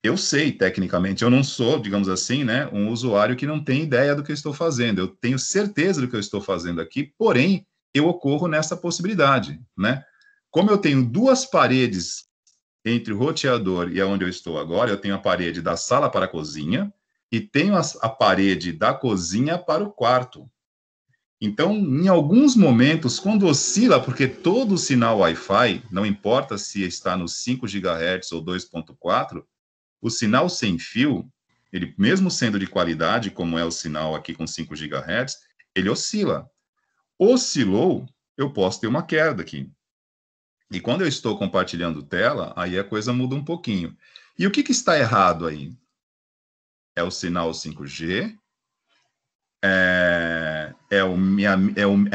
eu sei tecnicamente, eu não sou, digamos assim, né, um usuário que não tem ideia do que eu estou fazendo. Eu tenho certeza do que eu estou fazendo aqui, porém, eu ocorro nessa possibilidade, né? Como eu tenho 2 paredes entre o roteador e onde eu estou agora, eu tenho a parede da sala para a cozinha e tenho a parede da cozinha para o quarto. Então, em alguns momentos, quando oscila, porque todo o sinal Wi-Fi, não importa se está nos 5 GHz ou 2.4, o sinal sem fio, ele mesmo sendo de qualidade, como é o sinal aqui com 5 GHz, ele oscila. Oscilou, eu posso ter uma queda aqui. E quando eu estou compartilhando tela, aí a coisa muda um pouquinho. E o que está errado aí? É o sinal 5G, é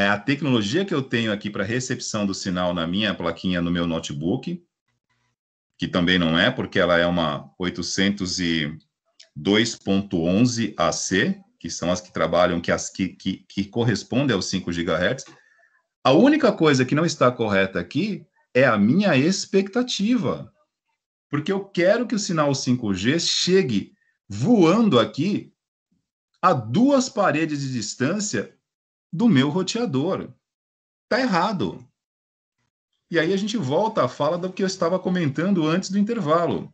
a tecnologia que eu tenho aqui para recepção do sinal na minha plaquinha no meu notebook, que também não é, porque ela é uma 802.11 AC, que são as que trabalham, que correspondem aos 5 GHz. A única coisa que não está correta aqui é a minha expectativa, porque eu quero que o sinal 5G chegue voando aqui a 2 paredes de distância do meu roteador. Está errado. E aí a gente volta à fala do que eu estava comentando antes do intervalo.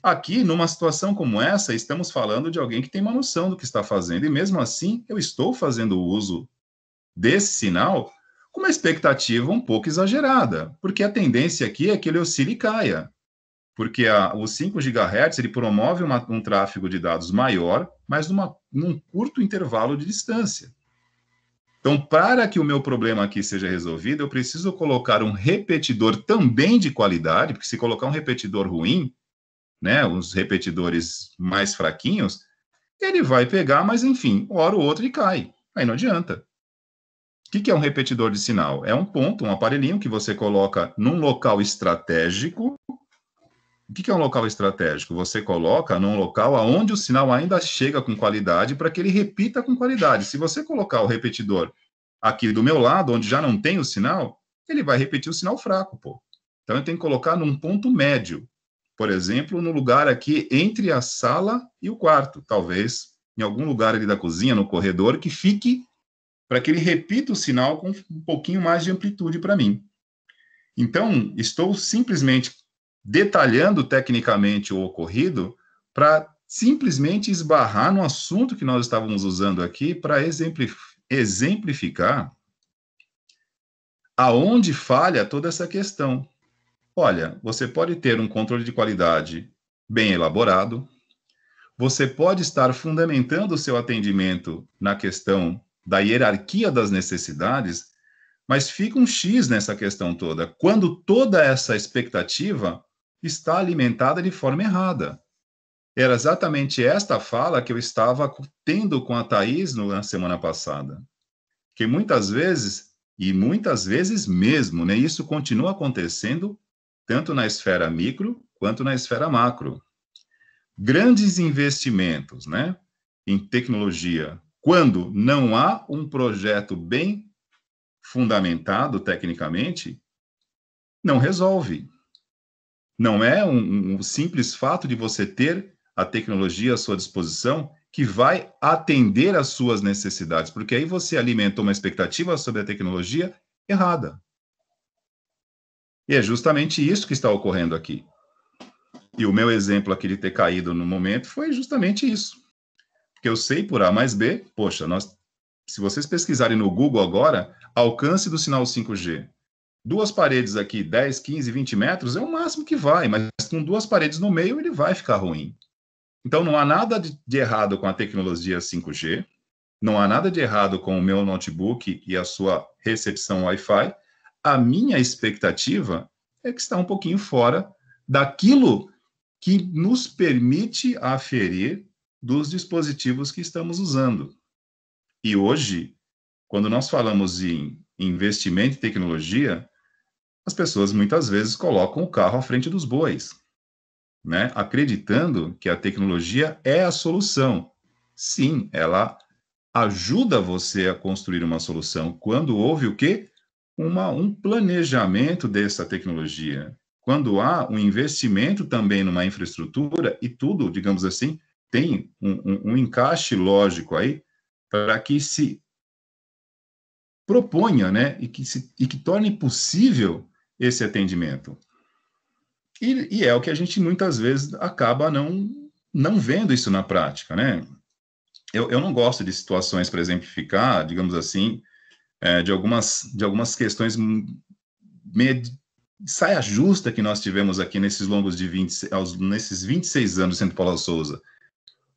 Aqui, numa situação como essa, estamos falando de alguém que tem uma noção do que está fazendo, e mesmo assim eu estou fazendo uso desse sinal com uma expectativa um pouco exagerada, porque a tendência aqui é que ele oscile e caia, porque o 5 GHz ele promove um tráfego de dados maior, mas num curto intervalo de distância. Então, para que o meu problema aqui seja resolvido, eu preciso colocar um repetidor também de qualidade, porque se colocar um repetidor ruim, né, os repetidores mais fraquinhos, ele vai pegar, mas enfim, uma hora ou outra ele cai. Aí não adianta. O que é um repetidor de sinal? É um ponto, um aparelhinho que você coloca num local estratégico. O que é um local estratégico? Você coloca num local onde o sinal ainda chega com qualidade para que ele repita com qualidade. Se você colocar o repetidor aqui do meu lado, onde já não tem o sinal, ele vai repetir o sinal fraco, pô. Então, eu tenho que colocar num ponto médio. Por exemplo, no lugar aqui entre a sala e o quarto. Talvez em algum lugar ali da cozinha, no corredor, que fique para que ele repita o sinal com um pouquinho mais de amplitude para mim. Então, estou simplesmente detalhando tecnicamente o ocorrido para simplesmente esbarrar no assunto que nós estávamos usando aqui para exemplificar aonde falha toda essa questão. Olha, você pode ter um controle de qualidade bem elaborado, você pode estar fundamentando o seu atendimento na questão da hierarquia das necessidades, mas fica um X nessa questão toda, quando toda essa expectativa está alimentada de forma errada. Era exatamente esta fala que eu estava tendo com a Thaís na semana passada. Que muitas vezes, e muitas vezes mesmo, né, isso continua acontecendo tanto na esfera micro quanto na esfera macro. Grandes investimentos, né, em tecnologia, quando não há um projeto bem fundamentado tecnicamente, não resolve. Não é um simples fato de você ter a tecnologia à sua disposição que vai atender às suas necessidades, porque aí você alimentou uma expectativa sobre a tecnologia errada. E é justamente isso que está ocorrendo aqui. E o meu exemplo aqui de ter caído no momento foi justamente isso. Porque eu sei por A mais B, poxa, se vocês pesquisarem no Google agora, alcance do sinal 5G. 2 paredes aqui, 10, 15, 20 metros, é o máximo que vai, mas com 2 paredes no meio, ele vai ficar ruim. Então, não há nada de errado com a tecnologia 5G, não há nada de errado com o meu notebook e a sua recepção Wi-Fi. A minha expectativa é que está um pouquinho fora daquilo que nos permite aferir dos dispositivos que estamos usando. E hoje, quando nós falamos em investimento em tecnologia, as pessoas muitas vezes colocam o carro à frente dos bois, né? Acreditando que a tecnologia é a solução. Sim, ela ajuda você a construir uma solução quando houve o quê? Um planejamento dessa tecnologia. Quando há um investimento também numa infraestrutura e tudo, digamos assim, tem um encaixe lógico aí para que se proponha, né, e que torne possível esse atendimento. E é o que a gente muitas vezes acaba não vendo isso na prática, né? Eu não gosto de situações para exemplificar, digamos assim, de algumas questões saia justa que nós tivemos aqui nesses longos nesses 26 anos sendo Paula Souza.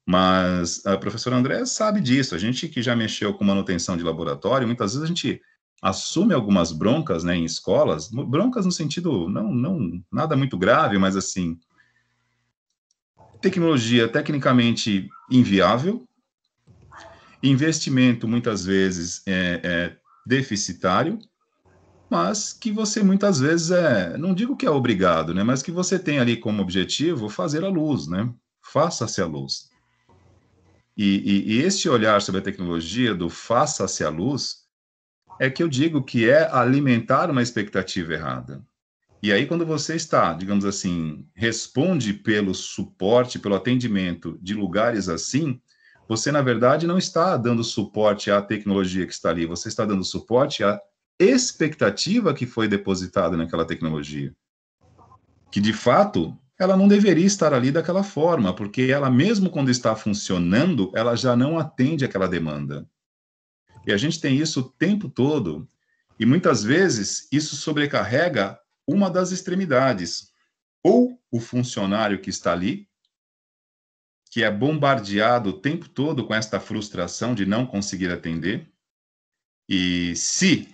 Mas a professora André sabe disso, a gente que já mexeu com manutenção de laboratório, muitas vezes a gente assume algumas broncas, né, em escolas, broncas no sentido, não nada muito grave, mas assim, tecnologia tecnicamente inviável, investimento muitas vezes deficitário, mas que você muitas vezes não digo que é obrigado, né, mas que você tem ali como objetivo fazer a luz, né, faça-se a luz. E esse olhar sobre a tecnologia do faça-se a luz é que eu digo que é alimentar uma expectativa errada. E aí, quando você está, digamos assim, responde pelo suporte, pelo atendimento de lugares assim, você, na verdade, não está dando suporte à tecnologia que está ali, você está dando suporte à expectativa que foi depositada naquela tecnologia. Que, de fato, ela não deveria estar ali daquela forma, porque ela, mesmo quando está funcionando, ela já não atende aquela demanda. E a gente tem isso o tempo todo. E muitas vezes isso sobrecarrega uma das extremidades, ou o funcionário que está ali, que é bombardeado o tempo todo com esta frustração de não conseguir atender, e se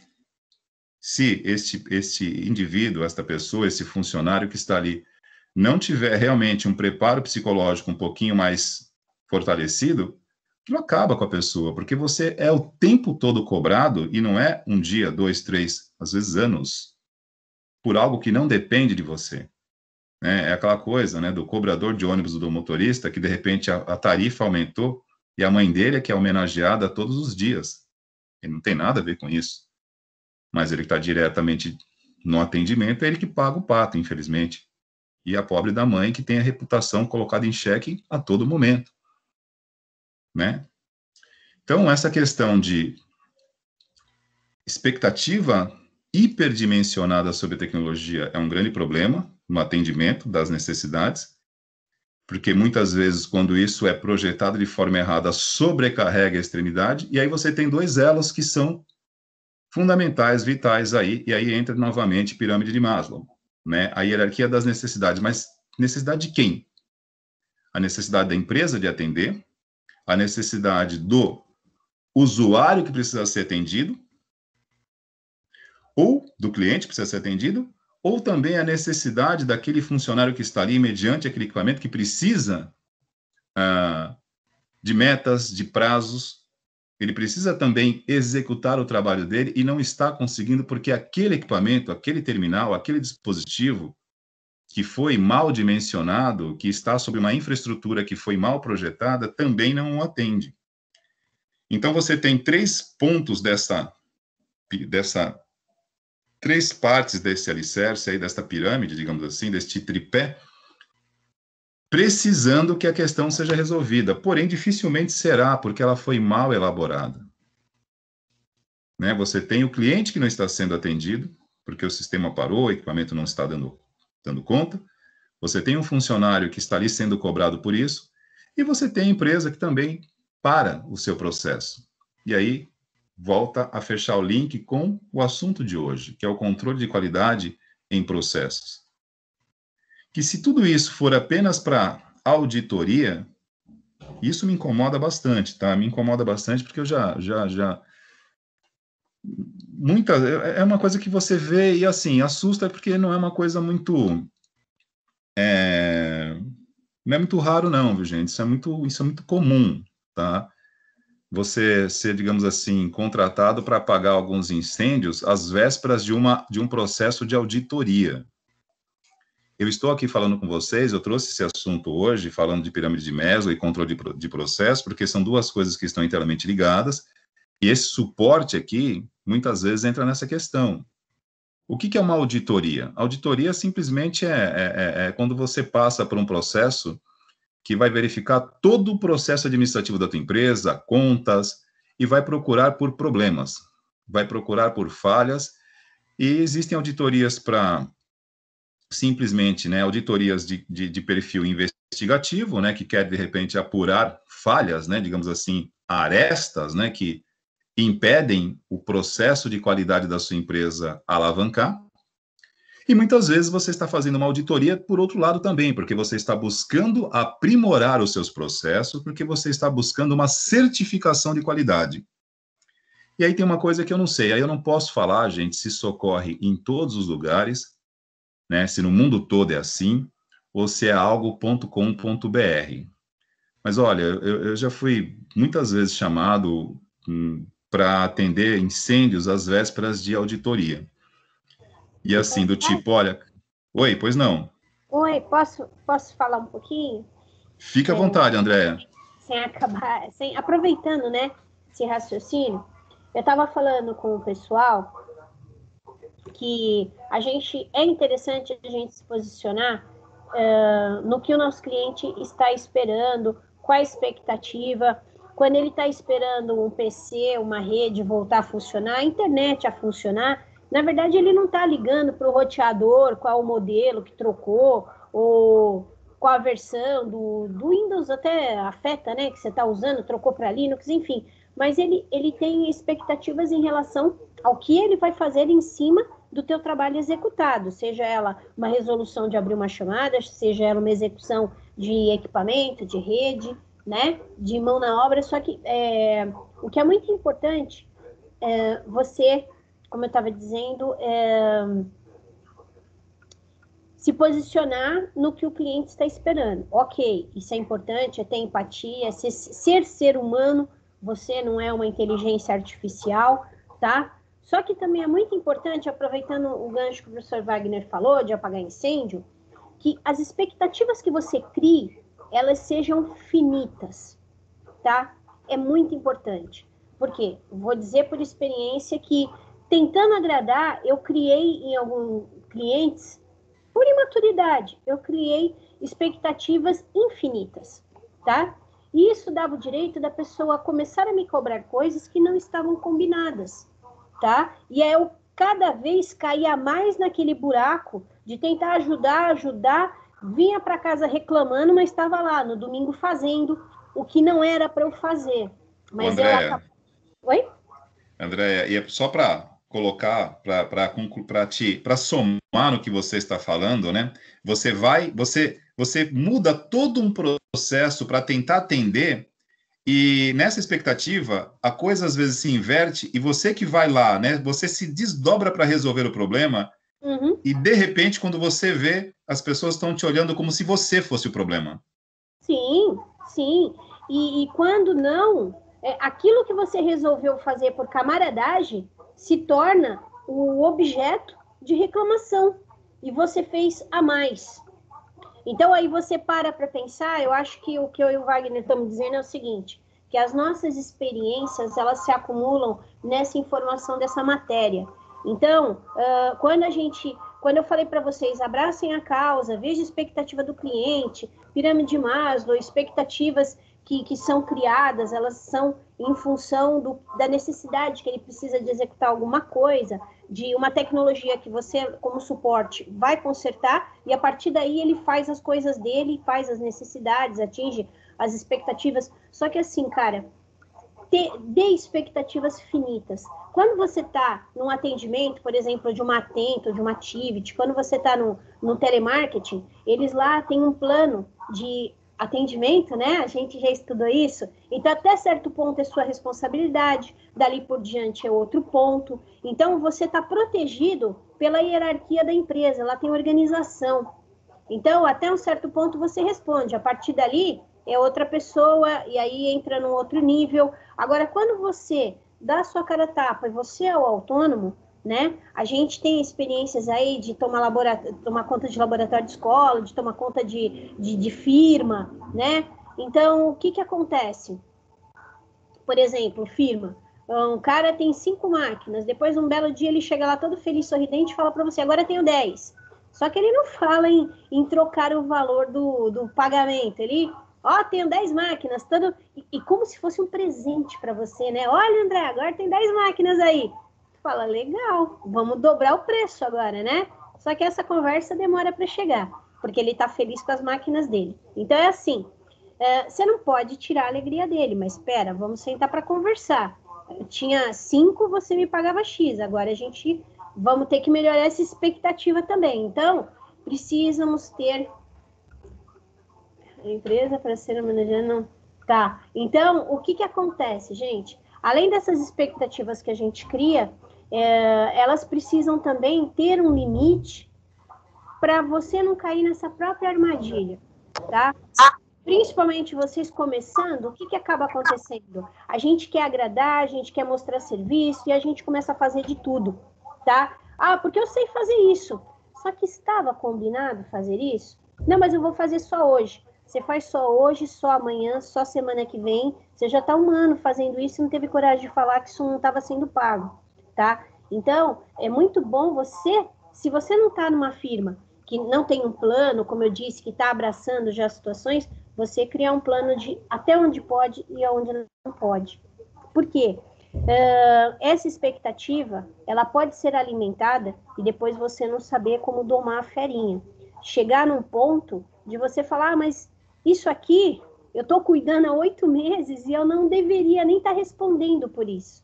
este indivíduo, esta pessoa, esse funcionário que está ali, não tiver realmente um preparo psicológico um pouquinho mais fortalecido, aquilo acaba com a pessoa, porque você é o tempo todo cobrado, e não é um dia, 2, 3, às vezes anos, por algo que não depende de você. Né? É aquela coisa, né, do cobrador de ônibus, do motorista, que de repente a tarifa aumentou, e a mãe dele é que é homenageada todos os dias. Ele não tem nada a ver com isso. Mas ele está diretamente no atendimento, é ele que paga o pato, infelizmente. E a pobre da mãe que tem a reputação colocada em xeque a todo momento, né? Então, essa questão de expectativa hiperdimensionada sobre a tecnologia é um grande problema no atendimento das necessidades, porque muitas vezes, quando isso é projetado de forma errada, sobrecarrega a extremidade, e aí você tem dois elos que são fundamentais, vitais aí, e aí entra novamente pirâmide de Maslow, né? A hierarquia das necessidades, mas necessidade de quem? A necessidade da empresa de atender, a necessidade do usuário que precisa ser atendido, ou do cliente que precisa ser atendido, ou também a necessidade daquele funcionário que está ali mediante aquele equipamento que precisa de metas, de prazos. Ele precisa também executar o trabalho dele e não está conseguindo porque aquele equipamento, aquele terminal, aquele dispositivo que foi mal dimensionado, que está sobre uma infraestrutura que foi mal projetada, também não o atende. Então, você tem três pontos três partes desse alicerce, aí, desta pirâmide, digamos assim, deste tripé, precisando que a questão seja resolvida. Porém, dificilmente será, porque ela foi mal elaborada. Né? Você tem o cliente que não está sendo atendido, porque o sistema parou, o equipamento não está dando conta. Você tem um funcionário que está ali sendo cobrado por isso, e você tem a empresa que também para o seu processo. E aí, volta a fechar o link com o assunto de hoje, que é o controle de qualidade em processos. Que se tudo isso for apenas para auditoria, isso me incomoda bastante, tá? Me incomoda bastante porque eu já é uma coisa que você vê e, assim, assusta porque não é uma coisa muito... não é muito raro, não, viu, gente? Isso é muito comum, tá? Você ser, digamos assim, contratado para apagar alguns incêndios às vésperas de um processo de auditoria. Eu estou aqui falando com vocês, eu trouxe esse assunto hoje, falando de pirâmide de Maslow e controle de processo, porque são duas coisas que estão inteiramente ligadas, e esse suporte aqui, muitas vezes, entra nessa questão. O que é uma auditoria? Auditoria simplesmente é quando você passa por um processo que vai verificar todo o processo administrativo da tua empresa, contas, e vai procurar por problemas, vai procurar por falhas, e existem auditorias para simplesmente, né, auditorias de perfil investigativo, né, que quer, de repente, apurar falhas, né, digamos assim, arestas, né, que impedem o processo de qualidade da sua empresa alavancar. E muitas vezes você está fazendo uma auditoria por outro lado também, porque você está buscando aprimorar os seus processos, porque você está buscando uma certificação de qualidade. E aí tem uma coisa que eu não sei, aí eu não posso falar, gente, se isso ocorre em todos os lugares, né, se no mundo todo é assim, ou se é algo.com.br. Mas olha, eu já fui muitas vezes chamado para atender incêndios às vésperas de auditoria. E assim, do tipo, olha... Oi, pois não. Oi, posso falar um pouquinho? Fique à vontade, Andréa. Aproveitando, né, esse raciocínio, eu estava falando com o pessoal que é interessante a gente se posicionar no que o nosso cliente está esperando, qual a expectativa, quando ele está esperando um PC, uma rede voltar a funcionar, a internet a funcionar, na verdade ele não está ligando para o roteador, qual o modelo que trocou, ou qual a versão do Windows, até afeta, né, que você está usando, trocou para Linux, enfim, mas ele tem expectativas em relação ao que ele vai fazer em cima do teu trabalho executado, seja ela uma resolução de abrir uma chamada, seja ela uma execução de equipamento, de rede, né, de mão na obra. Só que o que é muito importante é você, como eu estava dizendo, se posicionar no que o cliente está esperando. Ok, isso é importante, é ter empatia, é ser humano, você não é uma inteligência artificial, tá? Só que também é muito importante, aproveitando o gancho que o professor Wagner falou, de apagar incêndio, que as expectativas que você crie, elas sejam finitas, tá? É muito importante. Por quê? Vou dizer por experiência que, tentando agradar, eu criei em alguns clientes, por imaturidade, eu criei expectativas infinitas, tá? E isso dava o direito da pessoa começar a me cobrar coisas que não estavam combinadas, tá? E eu cada vez caía mais naquele buraco de tentar ajudar, vinha para casa reclamando, mas estava lá no domingo fazendo o que não era para eu fazer. Mas Andréia, Oi? Andréia, e é só para colocar, para somar no que você está falando, né? Você muda todo um processo para tentar atender, e nessa expectativa, a coisa às vezes se inverte, e você que vai lá, né? Você se desdobra para resolver o problema, e de repente, quando você vê, as pessoas estão te olhando como se você fosse o problema. Sim, sim. E quando não, aquilo que você resolveu fazer por camaradagem se torna o objeto de reclamação. E você fez a mais. Então, aí você para pensar, eu acho que o que eu e o Wagner estamos dizendo é o seguinte, que as nossas experiências, elas se acumulam nessa informação dessa matéria. Então, quando eu falei para vocês, abracem a causa, veja a expectativa do cliente, pirâmide de Maslow, expectativas que são criadas, elas são em função da necessidade que ele precisa de executar alguma coisa, de uma tecnologia que você, como suporte, vai consertar, e a partir daí ele faz as coisas dele, faz as necessidades, atinge as expectativas. Só que assim, cara, dê expectativas finitas. Quando você está num atendimento, por exemplo, de uma Atento, de uma Tivit, quando você está no telemarketing, eles lá têm um plano de atendimento, né? A gente já estudou isso. Então, até certo ponto é sua responsabilidade, dali por diante é outro ponto. Então, você está protegido pela hierarquia da empresa, ela tem organização. Então, até um certo ponto você responde. A partir dali, é outra pessoa, e aí entra num outro nível. Agora, quando você dá a sua cara a tapa e você é o autônomo, né? A gente tem experiências aí de tomar conta de laboratório de escola, de tomar conta de firma, né? Então, o que acontece? Por exemplo, firma. Um cara tem 5 máquinas, depois um belo dia ele chega lá todo feliz, sorridente e fala para você, agora eu tenho 10. Só que ele não fala em trocar o valor do pagamento. Ele, tenho 10 máquinas, e como se fosse um presente para você, né? Olha, André, agora tem 10 máquinas aí. Tu fala, legal, vamos dobrar o preço agora, né? Só que essa conversa demora para chegar, porque ele está feliz com as máquinas dele. Então é assim, você não pode tirar a alegria dele, mas espera, vamos sentar para conversar. Eu tinha 5, você me pagava X, agora vamos ter que melhorar essa expectativa também. Então, precisamos ter a empresa para ser manejada, não. Tá. Então, o que acontece, gente? Além dessas expectativas que a gente cria, elas precisam também ter um limite para você não cair nessa própria armadilha, tá? Principalmente vocês começando, o que acaba acontecendo? A gente quer agradar, a gente quer mostrar serviço e a gente começa a fazer de tudo, tá? Porque eu sei fazer isso. Só que estava combinado fazer isso? Não, mas eu vou fazer só hoje. Você faz só hoje, só amanhã, só semana que vem. Você já está um ano fazendo isso e não teve coragem de falar que isso não estava sendo pago, tá? Então, é muito bom se você não está numa firma que não tem um plano, como eu disse, que está abraçando já as situações, você criar um plano de até onde pode e aonde não pode. Por quê? Essa expectativa, ela pode ser alimentada e depois você não saber como domar a ferinha. Chegar num ponto de você falar, mas isso aqui, eu estou cuidando há 8 meses e eu não deveria nem estar respondendo por isso,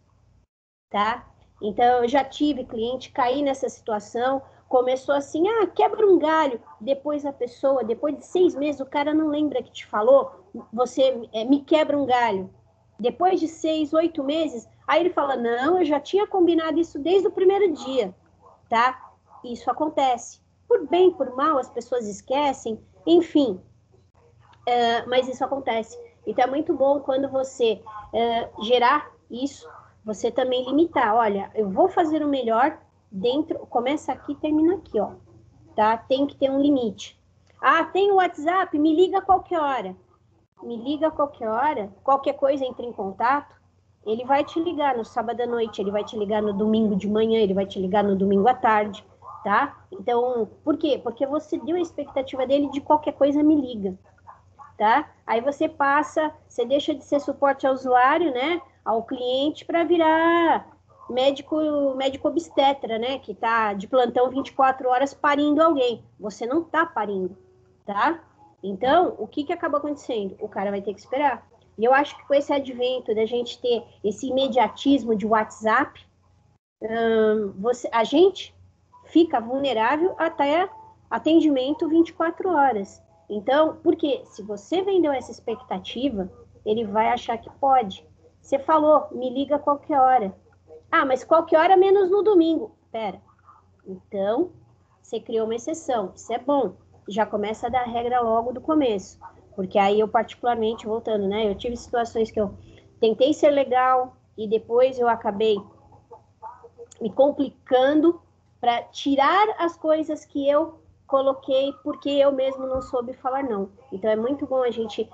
tá? Então, eu já tive cliente cair nessa situação, começou assim, quebra um galho. Depois a pessoa, depois de 6 meses, o cara não lembra que te falou, você me quebra um galho. Depois de 6, 8 meses, aí ele fala, não, eu já tinha combinado isso desde o primeiro dia, tá? Isso acontece. Por bem, por mal, as pessoas esquecem, enfim, mas isso acontece. Então é muito bom quando você gerar isso, você também limitar. Olha, eu vou fazer o melhor dentro, começa aqui e termina aqui, ó. Tá? Tem que ter um limite. Tem o WhatsApp, me liga a qualquer hora. Me liga a qualquer hora, qualquer coisa entre em contato, ele vai te ligar no sábado à noite, ele vai te ligar no domingo de manhã, ele vai te ligar no domingo à tarde, tá? Então, por quê? Porque você deu a expectativa dele de qualquer coisa, me liga, tá? Aí você passa, você deixa de ser suporte ao usuário, né, ao cliente, para virar médico obstetra, né, que tá de plantão 24 horas parindo alguém. Você não tá parindo, tá? Então, o que acaba acontecendo? O cara vai ter que esperar. E eu acho que com esse advento da gente ter esse imediatismo de WhatsApp, a gente fica vulnerável até atendimento 24 horas. Então, porque se você vendeu essa expectativa, ele vai achar que pode. Você falou, me liga a qualquer hora. Mas qualquer hora menos no domingo. Pera. Então, você criou uma exceção. Isso é bom. Já começa a dar regra logo do começo. Porque aí eu particularmente, voltando, né? Eu tive situações que eu tentei ser legal e depois eu acabei me complicando para tirar as coisas que eu coloquei porque eu mesmo não soube falar não. Então é muito bom a gente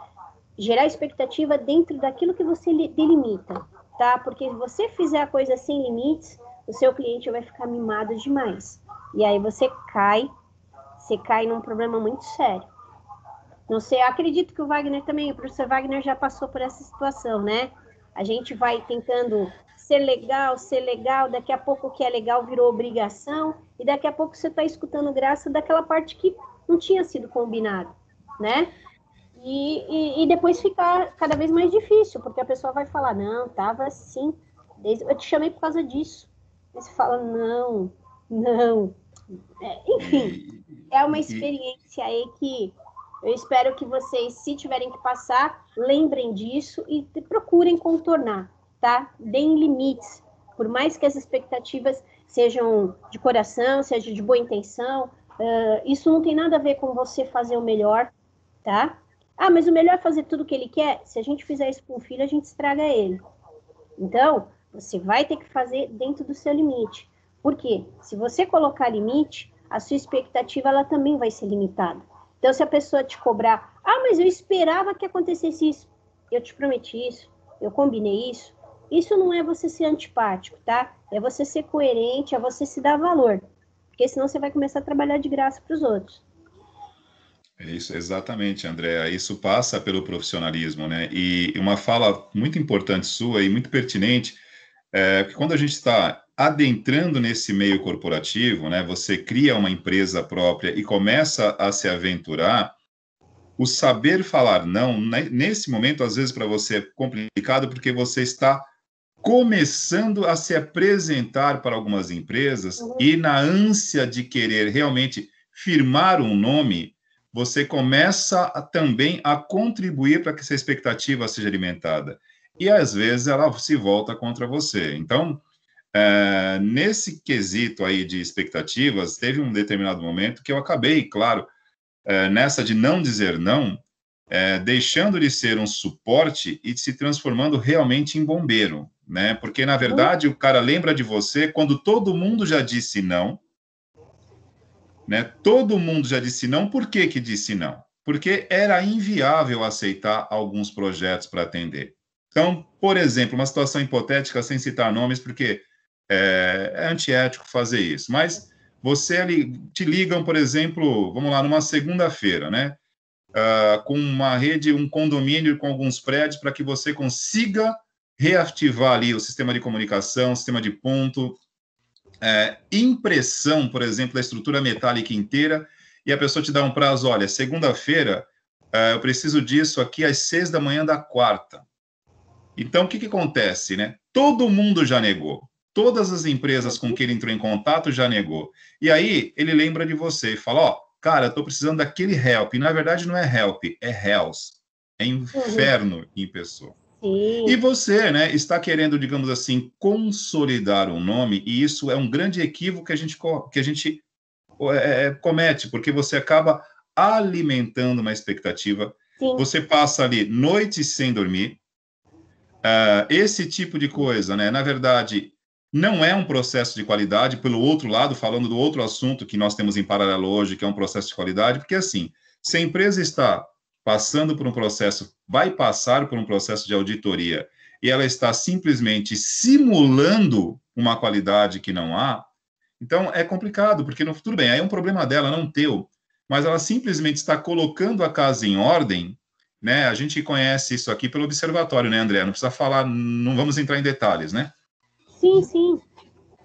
gerar expectativa dentro daquilo que você delimita, tá? Porque se você fizer a coisa sem limites, o seu cliente vai ficar mimado demais. E aí você cai num problema muito sério. Não sei, acredito que o Wagner também, o professor Wagner já passou por essa situação, né? A gente vai tentando ser legal, daqui a pouco o que é legal virou obrigação, e daqui a pouco você está escutando graça daquela parte que não tinha sido combinado, né? E depois fica cada vez mais difícil, porque a pessoa vai falar, não, tava assim, eu te chamei por causa disso. Aí você fala, não. Enfim, é uma experiência aí que eu espero que vocês, se tiverem que passar, lembrem disso e procurem contornar, tá? Deem limites, por mais que as expectativas sejam de coração, seja de boa intenção, isso não tem nada a ver com você fazer o melhor, tá? Mas o melhor é fazer tudo o que ele quer? Se a gente fizer isso com o filho, a gente estraga ele. Então, você vai ter que fazer dentro do seu limite. Por quê? Se você colocar limite, a sua expectativa ela também vai ser limitada. Então, se a pessoa te cobrar, mas eu esperava que acontecesse isso, eu te prometi isso, eu combinei isso, isso não é você ser antipático, tá? É você ser coerente, é você se dar valor. Porque senão você vai começar a trabalhar de graça para os outros. É isso, exatamente, Andréa. Isso passa pelo profissionalismo, né? E uma fala muito importante sua e muito pertinente, que quando a gente está adentrando nesse meio corporativo, né? Você cria uma empresa própria e começa a se aventurar, o saber falar não, nesse momento, às vezes, para você é complicado, porque você está começando a se apresentar para algumas empresas e na ânsia de querer realmente firmar um nome, você começa também a contribuir para que essa expectativa seja alimentada. E, às vezes, ela se volta contra você. Então, nesse quesito aí de expectativas, teve um determinado momento que eu acabei, claro, nessa de não dizer não, deixando de ser um suporte e se transformando realmente em bombeiro, né? Porque, na verdade, o cara lembra de você quando todo mundo já disse não, né? Todo mundo já disse não, por que que disse não? Porque era inviável aceitar alguns projetos para atender. Então, por exemplo, uma situação hipotética, sem citar nomes, porque é antiético fazer isso, mas você ali, te ligam, por exemplo, vamos lá, numa segunda-feira, né? Com uma rede, um condomínio com alguns prédios para que você consiga reativar ali o sistema de comunicação, sistema de ponto, impressão, por exemplo, da estrutura metálica inteira, e a pessoa te dá um prazo, olha, segunda-feira, eu preciso disso aqui às 6 da manhã da quarta. Então, o que acontece, né? Todo mundo já negou. Todas as empresas com que ele entrou em contato já negou. E aí ele lembra de você e fala, ó, cara, eu tô precisando daquele help. E na verdade não é help, é hells. É inferno em pessoa. Sim. E você, né, está querendo, digamos assim, consolidar um nome, e isso é um grande equívoco que a gente comete, porque você acaba alimentando uma expectativa. Sim. Você passa ali noites sem dormir. Esse tipo de coisa, né, na verdade, não é um processo de qualidade. Pelo outro lado, falando do outro assunto que nós temos em paralelo hoje, que é um processo de qualidade, porque assim, se a empresa está passando por um processo, vai passar por um processo de auditoria, e ela está simplesmente simulando uma qualidade que não há, então é complicado, porque tudo bem, aí é um problema dela, não teu, mas ela simplesmente está colocando a casa em ordem, né? A gente conhece isso aqui pelo observatório, né, André? Não precisa falar, não vamos entrar em detalhes, né? Sim, sim.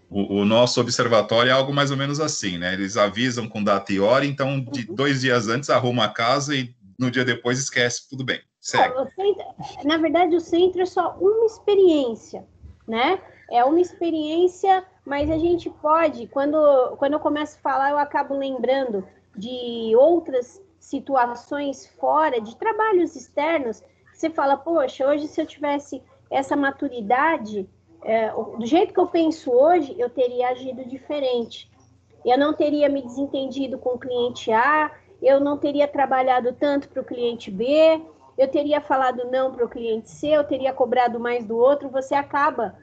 O nosso observatório é algo mais ou menos assim, né? Eles avisam com data e hora, então 2 dias antes arruma a casa e no dia depois esquece, tudo bem, segue. Na verdade, o centro é só uma experiência, né? É uma experiência, mas a gente pode, quando eu começo a falar, eu acabo lembrando de outras situações fora, de trabalhos externos, que você fala, poxa, hoje se eu tivesse essa maturidade, do jeito que eu penso hoje, eu teria agido diferente. Eu não teria me desentendido com o cliente A, eu não teria trabalhado tanto para o cliente B, eu teria falado não para o cliente C, eu teria cobrado mais do outro. Você acaba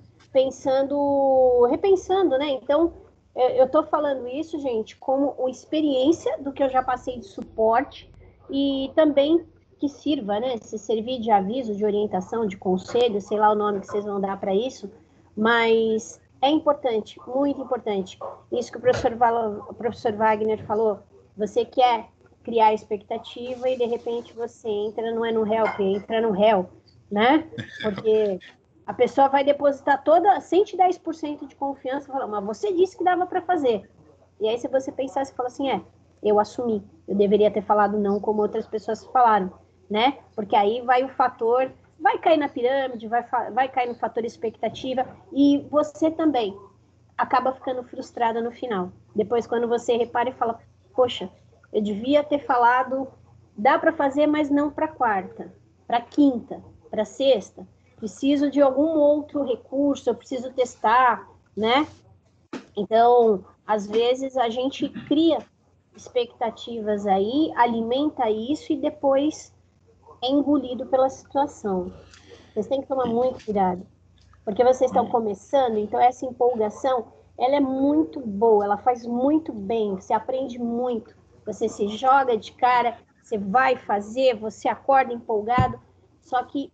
repensando, né? Então, eu estou falando isso, gente, como uma experiência do que eu já passei de suporte e também que sirva, né? Se servir de aviso, de orientação, de conselho, sei lá o nome que vocês vão dar para isso, mas é importante, muito importante. Isso que o professor Wagner falou, você quer criar expectativa e de repente você entra, não é no help, entra no réu, né? Porque a pessoa vai depositar 110% de confiança e fala, mas você disse que dava para fazer. E aí se você pensar, você fala assim, eu assumi, eu deveria ter falado não como outras pessoas falaram, né? Porque aí vai o fator, vai cair na pirâmide, vai cair no fator expectativa e você também acaba ficando frustrada no final. Depois, quando você repara e fala, poxa, eu devia ter falado, dá para fazer, mas não para quarta, para quinta, para sexta. Preciso de algum outro recurso, eu preciso testar, né? Então, às vezes a gente cria expectativas aí, alimenta isso e depois é engolido pela situação. Vocês têm que tomar muito cuidado, porque vocês estão começando, então essa empolgação, ela é muito boa, ela faz muito bem, você aprende muito, você se joga de cara, você vai fazer, você acorda empolgado, só que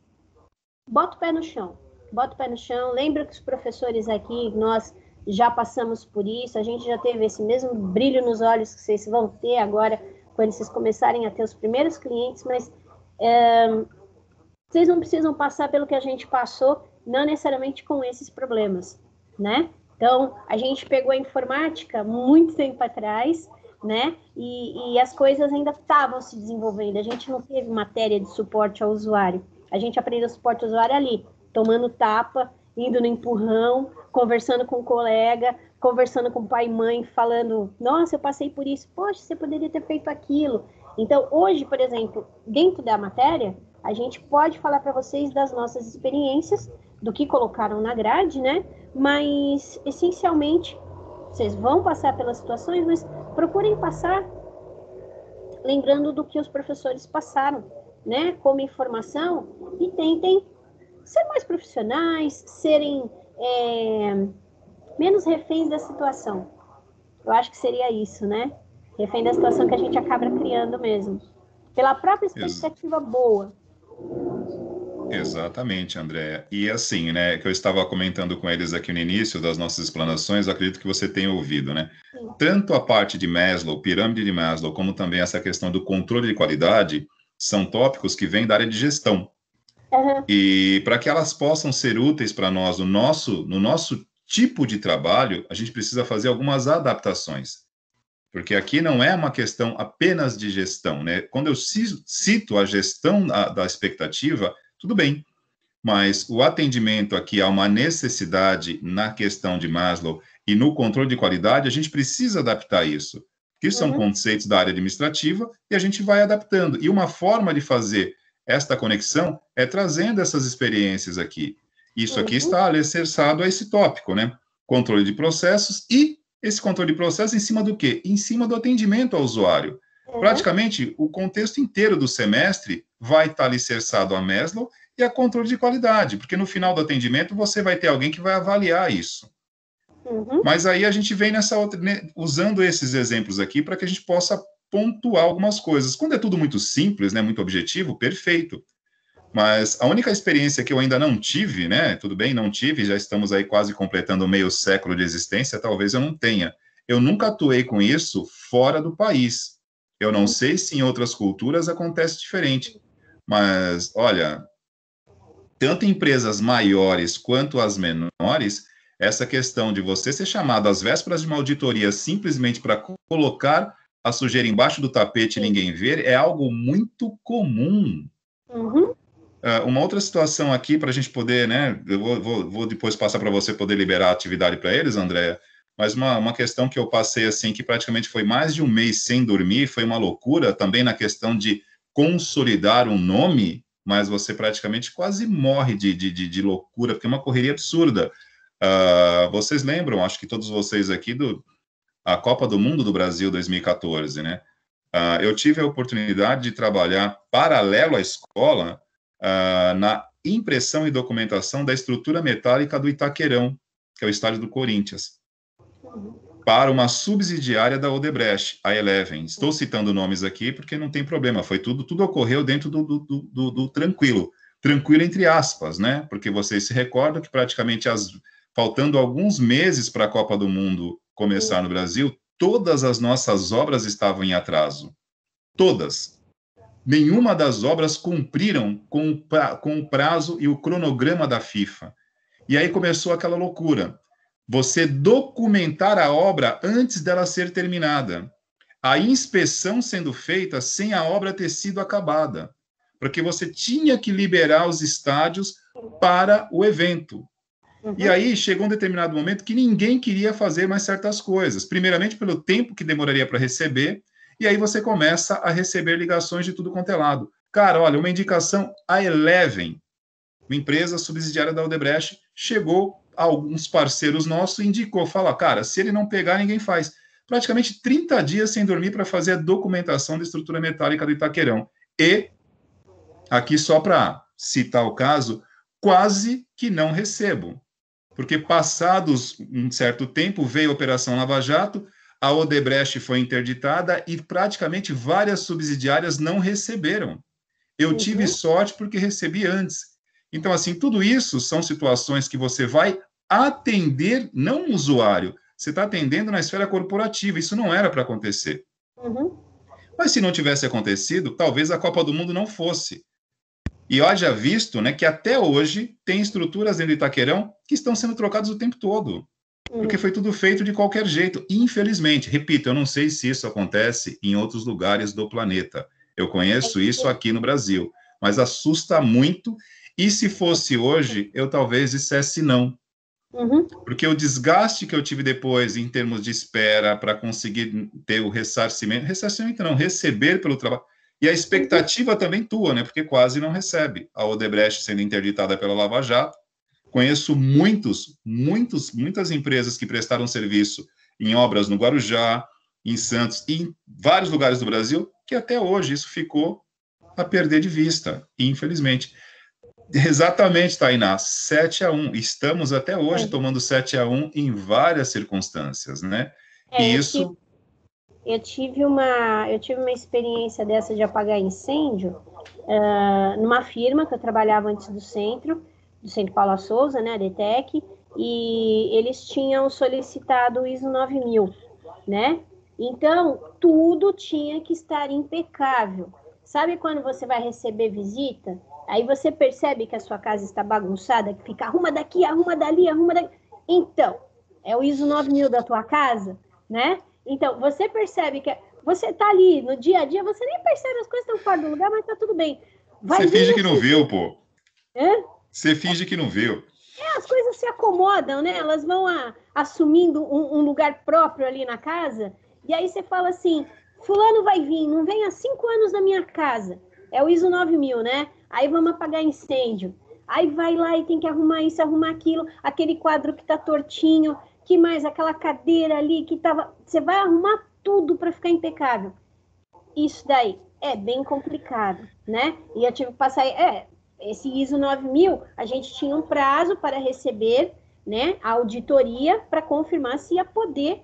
bota o pé no chão, lembra que os professores aqui, nós já passamos por isso, a gente já teve esse mesmo brilho nos olhos que vocês vão ter agora, quando vocês começarem a ter os primeiros clientes, mas vocês não precisam passar pelo que a gente passou, não necessariamente com esses problemas, né? Então, a gente pegou a informática muito tempo atrás, né? E as coisas ainda estavam se desenvolvendo. A gente não teve matéria de suporte ao usuário. A gente aprendeu suporte ao usuário ali, tomando tapa, indo no empurrão, conversando com o colega, conversando com o pai e mãe, falando, nossa, eu passei por isso. Poxa, você poderia ter feito aquilo. Então, hoje, por exemplo, dentro da matéria, a gente pode falar para vocês das nossas experiências, do que colocaram na grade, né? Mas, essencialmente, vocês vão passar pelas situações, mas procurem passar lembrando do que os professores passaram, né? Como informação, e tentem ser mais profissionais, serem menos reféns da situação. Eu acho que seria isso, né? Refém da situação que a gente acaba criando mesmo. Pela própria expectativa boa. Exatamente, Andréa. E assim, né, que eu estava comentando com eles aqui no início das nossas explanações, acredito que você tenha ouvido, né? Sim. Tanto a parte de Maslow, pirâmide de Maslow, como também essa questão do controle de qualidade, são tópicos que vêm da área de gestão. Uhum. E para que elas possam ser úteis para nós no nosso tipo de trabalho, a gente precisa fazer algumas adaptações. Porque aqui não é uma questão apenas de gestão, né? Quando eu cito a gestão da expectativa, tudo bem. mas o atendimento aqui a uma necessidade na questão de Maslow e no controle de qualidade, a gente precisa adaptar isso. Isso são conceitos da área administrativa e a gente vai adaptando. E uma forma de fazer esta conexão é trazendo essas experiências aqui. Isso aqui está alicerçado a esse tópico, né? Controle de processos e esse controle de processos em cima do quê? Em cima do atendimento ao usuário. Praticamente, o contexto inteiro do semestre vai estar alicerçado a Maslow e a controle de qualidade, porque no final do atendimento você vai ter alguém que vai avaliar isso. Mas aí a gente vem nessa outra, né, usando esses exemplos aqui para que a gente possa pontuar algumas coisas. Quando é tudo muito simples, né, muito objetivo, perfeito. Mas a única experiência que eu ainda não tive, né, tudo bem, não tive, já estamos aí quase completando meio século de existência, talvez eu não tenha. Eu nunca atuei com isso fora do país. Eu não sei se em outras culturas acontece diferente. Mas, olha, tanto em empresas maiores quanto as menores, essa questão de você ser chamado às vésperas de uma auditoria simplesmente para colocar a sujeira embaixo do tapete e ninguém ver é algo muito comum. Uma outra situação aqui para a gente poder, né, eu vou depois passar para você poder liberar a atividade para eles, Andréa, mas uma questão que eu passei, assim, que praticamente foi mais de um mês sem dormir, foi uma loucura, também na questão de consolidar um nome, mas você praticamente quase morre de loucura, porque é uma correria absurda. Vocês lembram, acho que todos vocês aqui, a Copa do Mundo do Brasil 2014, né? Eu tive a oportunidade de trabalhar paralelo à escola na impressão e documentação da estrutura metálica do Itaquerão, que é o estádio do Corinthians, para uma subsidiária da Odebrecht, a Eleven. Estou citando nomes aqui porque não tem problema, foi tudo ocorreu dentro do tranquilo entre aspas, né? Porque vocês se recordam que praticamente faltando alguns meses para a Copa do Mundo começar no Brasil, todas as nossas obras estavam em atraso. Todas. Nenhuma das obras cumpriram com o prazo e o cronograma da FIFA. E aí começou aquela loucura. Você documentar a obra antes dela ser terminada. A inspeção sendo feita sem a obra ter sido acabada. Porque você tinha que liberar os estádios para o evento. E aí chegou um determinado momento que ninguém queria fazer mais certas coisas. Primeiramente pelo tempo que demoraria para receber, e aí você começa a receber ligações de tudo quanto é lado. Cara, olha, uma indicação, a Eleven, uma empresa subsidiária da Odebrecht, chegou a alguns parceiros nossos e indicou, fala, cara, se ele não pegar, ninguém faz. Praticamente 30 dias sem dormir para fazer a documentação da estrutura metálica do Itaquerão. E, aqui só para citar o caso, quase que não recebo. Porque passados um certo tempo, veio a Operação Lava Jato, a Odebrecht foi interditada e praticamente várias subsidiárias não receberam. Eu tive sorte porque recebi antes. Então, assim, tudo isso são situações que você vai atender, não o usuário, você está atendendo na esfera corporativa, isso não era para acontecer. Mas se não tivesse acontecido, talvez a Copa do Mundo não fosse. E haja visto, né, que até hoje tem estruturas dentro do Itaquerão que estão sendo trocadas o tempo todo. Porque foi tudo feito de qualquer jeito. Infelizmente, repito, eu não sei se isso acontece em outros lugares do planeta. Eu conheço isso aqui no Brasil. Mas assusta muito. E se fosse hoje, eu talvez dissesse não. Porque o desgaste que eu tive depois, em termos de espera, para conseguir ter o ressarcimento não, receber pelo trabalho. E a expectativa também tua, né? Porque quase não recebe. A Odebrecht sendo interditada pela Lava Jato. Conheço muitas empresas que prestaram serviço em obras no Guarujá, em Santos e em vários lugares do Brasil, que até hoje isso ficou a perder de vista, infelizmente. Exatamente, Tainá, 7-1. Estamos até hoje tomando 7-1 em várias circunstâncias, né? E isso... Eu tive uma experiência dessa de apagar incêndio numa firma que eu trabalhava antes do Centro Paula Souza, né, a DTEC, e eles tinham solicitado o ISO 9000, né? Então, tudo tinha que estar impecável. Sabe quando você vai receber visita? Aí você percebe que a sua casa está bagunçada, que fica arruma daqui, arruma dali, arruma daqui. Então, é o ISO 9000 da tua casa, né? Então, você percebe que você está ali no dia a dia, você nem percebe, as coisas estão fora do lugar, mas está tudo bem. Você finge que não viu, pô. Você finge que não viu. As coisas se acomodam, né? Elas vão assumindo um lugar próprio ali na casa, e aí você fala assim, fulano vai vir, não vem há 5 anos na minha casa. É o ISO 9000, né? Aí vamos apagar incêndio. Aí vai lá e tem que arrumar isso, arrumar aquilo, aquele quadro que tá tortinho, que mais? Aquela cadeira ali que tava... Você vai arrumar tudo para ficar impecável. Isso daí é bem complicado, né? E eu tive que passar... esse ISO 9000, a gente tinha um prazo para receber, né, a auditoria para confirmar se ia poder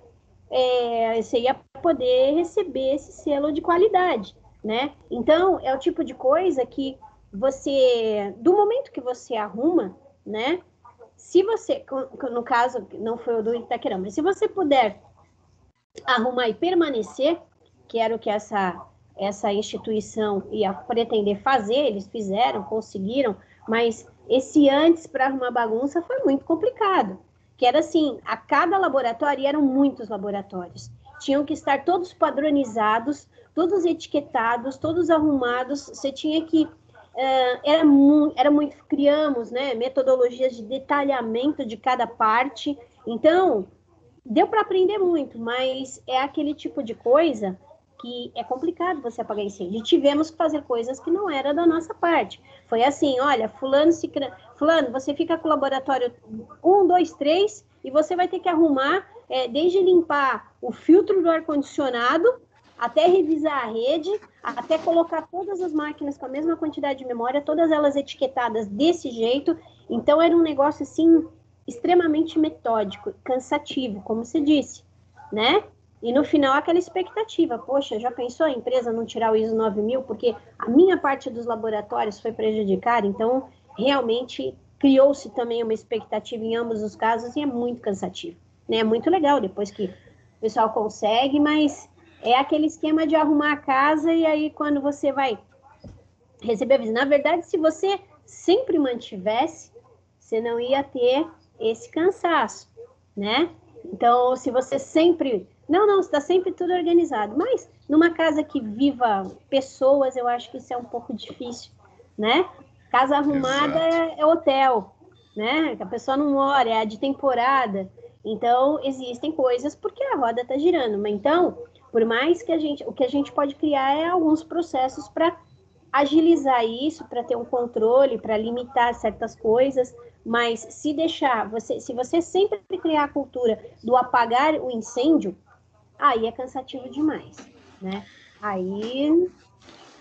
receber esse selo de qualidade, né? Então, é o tipo de coisa que você, do momento que você arruma, né, se você, no caso, não foi o do Itaquerão, mas se você puder arrumar e permanecer, que era o que essa instituição ia pretender fazer, eles fizeram, conseguiram, mas esse antes para arrumar bagunça foi muito complicado, que era assim, a cada laboratório, eram muitos laboratórios, tinham que estar todos padronizados, todos etiquetados, todos arrumados, você tinha que era muito, criamos, né, metodologias de detalhamento de cada parte, então deu para aprender muito, mas é aquele tipo de coisa que é complicado você apagar incêndio. E tivemos que fazer coisas que não era da nossa parte. Foi assim, olha, fulano, você fica com o laboratório 1, 2, 3, e você vai ter que arrumar, desde limpar o filtro do ar-condicionado, até revisar a rede, até colocar todas as máquinas com a mesma quantidade de memória, todas elas etiquetadas desse jeito. Então, era um negócio, assim, extremamente metódico, cansativo, como você disse, né? E no final, aquela expectativa, poxa, já pensou a empresa não tirar o ISO 9000 porque a minha parte dos laboratórios foi prejudicada? Então, realmente, criou-se também uma expectativa em ambos os casos e é muito cansativo, né? É muito legal depois que o pessoal consegue, mas é aquele esquema de arrumar a casa e aí quando você vai receber a visita. Na verdade, se você sempre mantivesse, você não ia ter esse cansaço, né? Então, se você sempre... Não, está sempre tudo organizado. Mas numa casa que viva pessoas, eu acho que isso é um pouco difícil, né? Casa arrumada é hotel, né? A pessoa não mora, é de temporada. Então, existem coisas porque a roda está girando. Mas então, por mais que o que a gente pode criar é alguns processos para agilizar isso, para ter um controle, para limitar certas coisas, mas se você sempre criar a cultura do apagar o incêndio, aí é cansativo demais, né? Aí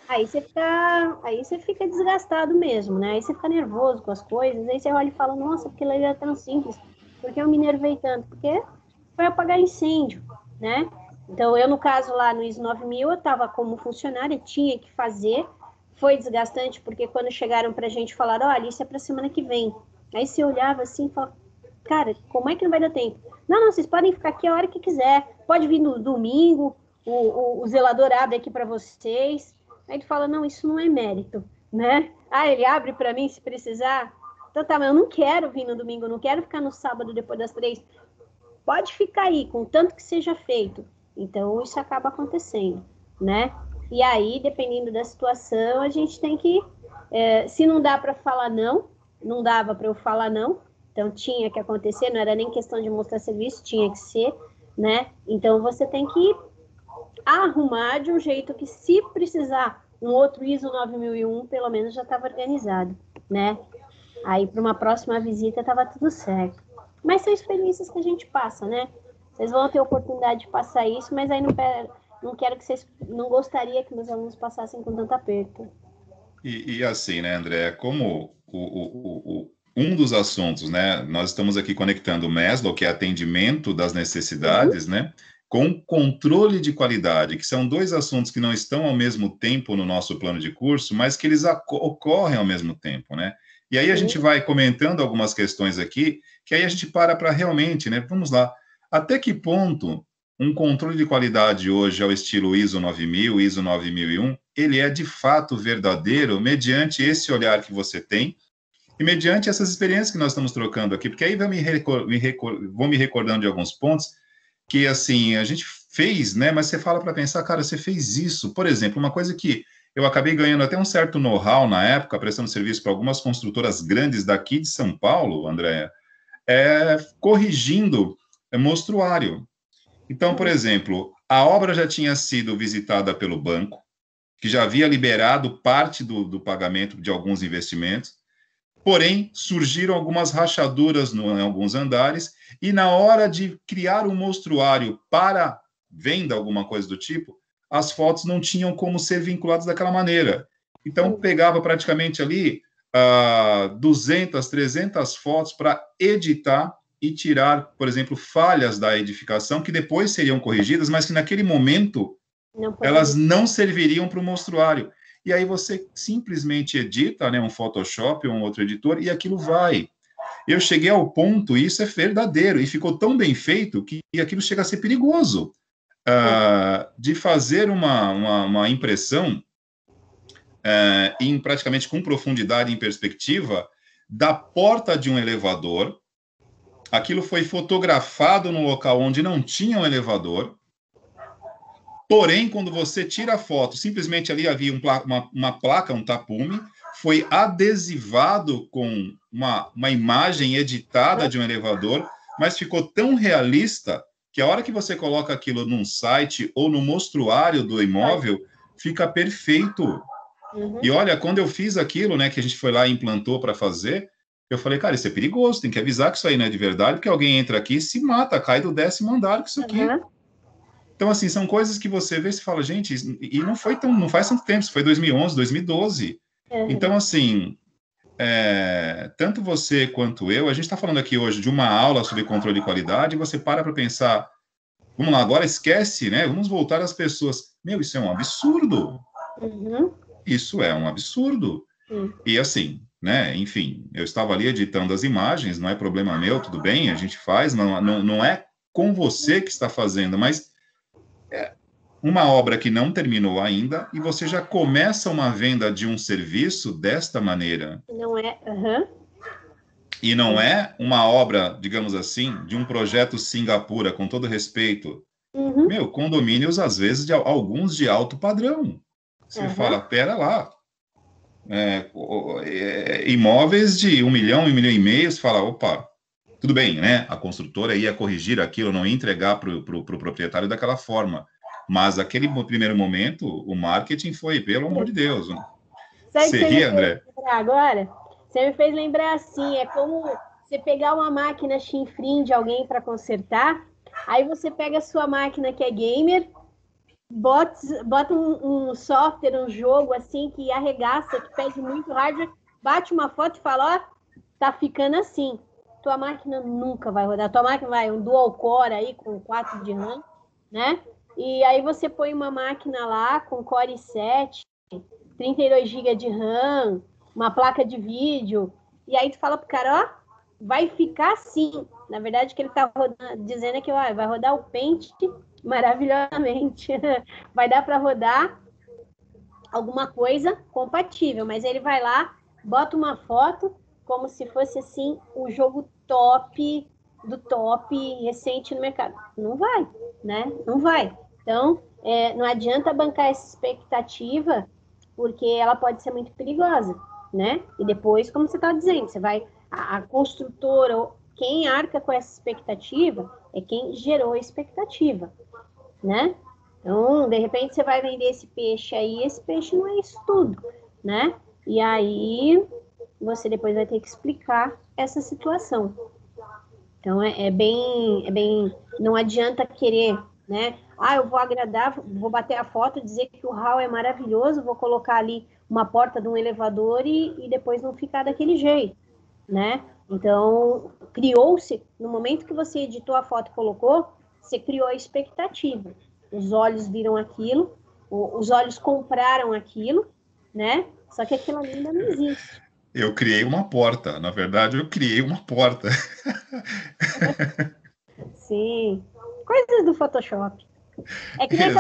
você fica desgastado mesmo, né? Aí você fica nervoso com as coisas, aí você olha e fala, nossa, aquilo ali é tão simples, por que eu me nervei tanto? Porque foi apagar incêndio, né? Então, eu, no caso, lá no ISO 9000, eu estava como funcionária, tinha que fazer, foi desgastante, porque quando chegaram para a gente, falaram, olha, isso é para semana que vem. Aí você olhava assim e falava, cara, como é que não vai dar tempo? Não, vocês podem ficar aqui a hora que quiser, pode vir no domingo, o zelador abre aqui para vocês. Aí ele fala, não, isso não é mérito, né? Ah, ele abre para mim se precisar? Então tá, mas eu não quero vir no domingo, eu não quero ficar no sábado depois das 3. Pode ficar aí, contanto que seja feito. Então, isso acaba acontecendo, né? E aí, dependendo da situação, a gente tem que... se não dá para falar não, não dava para eu falar não, então tinha que acontecer, não era nem questão de mostrar serviço, tinha que ser, né? Então, você tem que arrumar de um jeito que, se precisar um outro ISO 9001, pelo menos já estava organizado, né? Aí, para uma próxima visita, estava tudo certo. Mas são experiências que a gente passa, né? Vocês vão ter oportunidade de passar isso, mas aí não quero que vocês... Não gostaria que meus alunos passassem com tanto aperto. E assim, né, André, como um dos assuntos, né, nós estamos aqui conectando o Maslow, que é atendimento das necessidades, né, com controle de qualidade, que são dois assuntos que não estão ao mesmo tempo no nosso plano de curso, mas que eles ocorrem ao mesmo tempo, né? E aí a gente vai comentando algumas questões aqui, que aí a gente para realmente, né, vamos lá, até que ponto um controle de qualidade hoje ao estilo ISO 9000, ISO 9001, ele é de fato verdadeiro mediante esse olhar que você tem e mediante essas experiências que nós estamos trocando aqui, porque aí vou me recordando de alguns pontos que, assim, a gente fez, né, mas você fala para pensar, cara, você fez isso. Por exemplo, uma coisa que eu acabei ganhando até um certo know-how na época, prestando serviço para algumas construtoras grandes daqui de São Paulo, Andréa, corrigindo mostruário. Então, por exemplo, a obra já tinha sido visitada pelo banco, que já havia liberado parte do pagamento de alguns investimentos, porém, surgiram algumas rachaduras em alguns andares, e na hora de criar um mostruário para venda, alguma coisa do tipo, as fotos não tinham como ser vinculadas daquela maneira. Então, pegava praticamente ali 200, 300 fotos para editar e tirar, por exemplo, falhas da edificação, que depois seriam corrigidas, mas que naquele momento elas não serviriam para o mostruário. E aí você simplesmente edita, né, um Photoshop ou um outro editor, e aquilo vai. Eu cheguei ao ponto, e isso é verdadeiro, e ficou tão bem feito que aquilo chega a ser perigoso, de fazer uma impressão praticamente com profundidade em perspectiva da porta de um elevador. Aquilo foi fotografado no local onde não tinha um elevador. Porém, quando você tira a foto, simplesmente ali havia uma placa, um tapume, foi adesivado com uma imagem editada de um elevador, mas ficou tão realista que a hora que você coloca aquilo num site ou no mostruário do imóvel, fica perfeito. E olha, quando eu fiz aquilo, né, que a gente foi lá e implantou para fazer, eu falei, cara, isso é perigoso, tem que avisar que isso aí não é de verdade, porque alguém entra aqui e se mata, cai do 10º andar com isso aqui. Então, assim, são coisas que você vê e fala, gente, e não faz tanto tempo, isso foi 2011, 2012. Então, assim, tanto você quanto eu, a gente está falando aqui hoje de uma aula sobre controle de qualidade, e você para pensar, vamos lá, agora esquece, né? Vamos voltar às pessoas. Meu, isso é um absurdo. Isso é um absurdo. E assim, né? Enfim, eu estava ali editando as imagens, não é problema meu, tudo bem, a gente faz, não é com você que está fazendo, mas uma obra que não terminou ainda e você já começa uma venda de um serviço desta maneira. Não é, E não é uma obra, digamos assim, de um projeto Singapura, com todo respeito. Meu, condomínios, às vezes, alguns de alto padrão. Você fala, pera lá. Imóveis de 1 milhão, 1,5 milhão, você fala, opa, tudo bem, né? A construtora ia corrigir aquilo, não ia entregar para o proprietário daquela forma. Mas aquele primeiro momento, o marketing foi, pelo amor de Deus. Sabe você ri, André? Agora, você me fez lembrar assim, é como você pegar uma máquina chinfrim de alguém para consertar, aí você pega a sua máquina que é gamer, bota um software, um jogo assim que arregaça, que pede muito hardware, bate uma foto e fala, ó, tá ficando assim. Tua máquina nunca vai rodar. Tua máquina vai um dual core aí com 4 de RAM, né? E aí você põe uma máquina lá com Core i7, 32 GB de RAM, uma placa de vídeo, e aí tu fala pro cara, ó, vai ficar assim. Na verdade, o que ele tá dizendo é que ó, vai rodar o Paint maravilhosamente. Vai dar para rodar alguma coisa compatível, mas ele vai lá, bota uma foto como se fosse assim o jogo top do top recente no mercado. Não vai, né? Não vai. Então, não adianta bancar essa expectativa, porque ela pode ser muito perigosa, né? E depois, como você está dizendo, você vai a construtora, quem arca com essa expectativa é quem gerou a expectativa, né? Então, de repente, você vai vender esse peixe aí, esse peixe não é isso tudo, né? E aí, você depois vai ter que explicar essa situação. Então, é bem, não adianta querer, né? Ah, eu vou agradar, vou bater a foto, dizer que o hall é maravilhoso, vou colocar ali uma porta de um elevador e depois não ficar daquele jeito, né? Então, criou-se, no momento que você editou a foto e colocou, você criou a expectativa. Os olhos viram aquilo, os olhos compraram aquilo, né? Só que aquilo ainda não existe. Eu criei uma porta. Na verdade, eu criei uma porta. Sim. Coisas do Photoshop. É que nem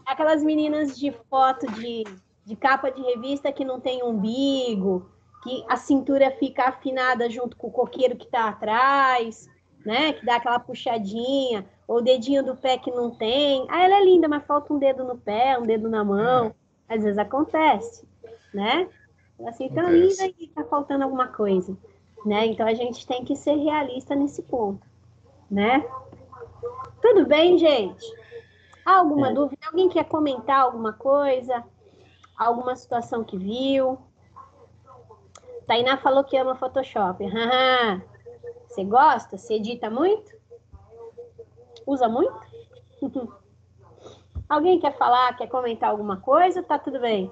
aquelas meninas de foto de capa de revista que não tem umbigo, que a cintura fica afinada junto com o coqueiro que está atrás, né? Que dá aquela puxadinha, ou o dedinho do pé que não tem. Ah, ela é linda, mas falta um dedo no pé, um dedo na mão. Às vezes acontece, né? Assim, tão linda e tá faltando alguma coisa, né? Então a gente tem que ser realista nesse ponto, né? Tudo bem, gente? Há alguma dúvida? Alguém quer comentar alguma coisa? Alguma situação que viu? Tainá falou que ama Photoshop. Você gosta? Você edita muito? Usa muito? Alguém quer falar, quer comentar alguma coisa? Tá tudo bem.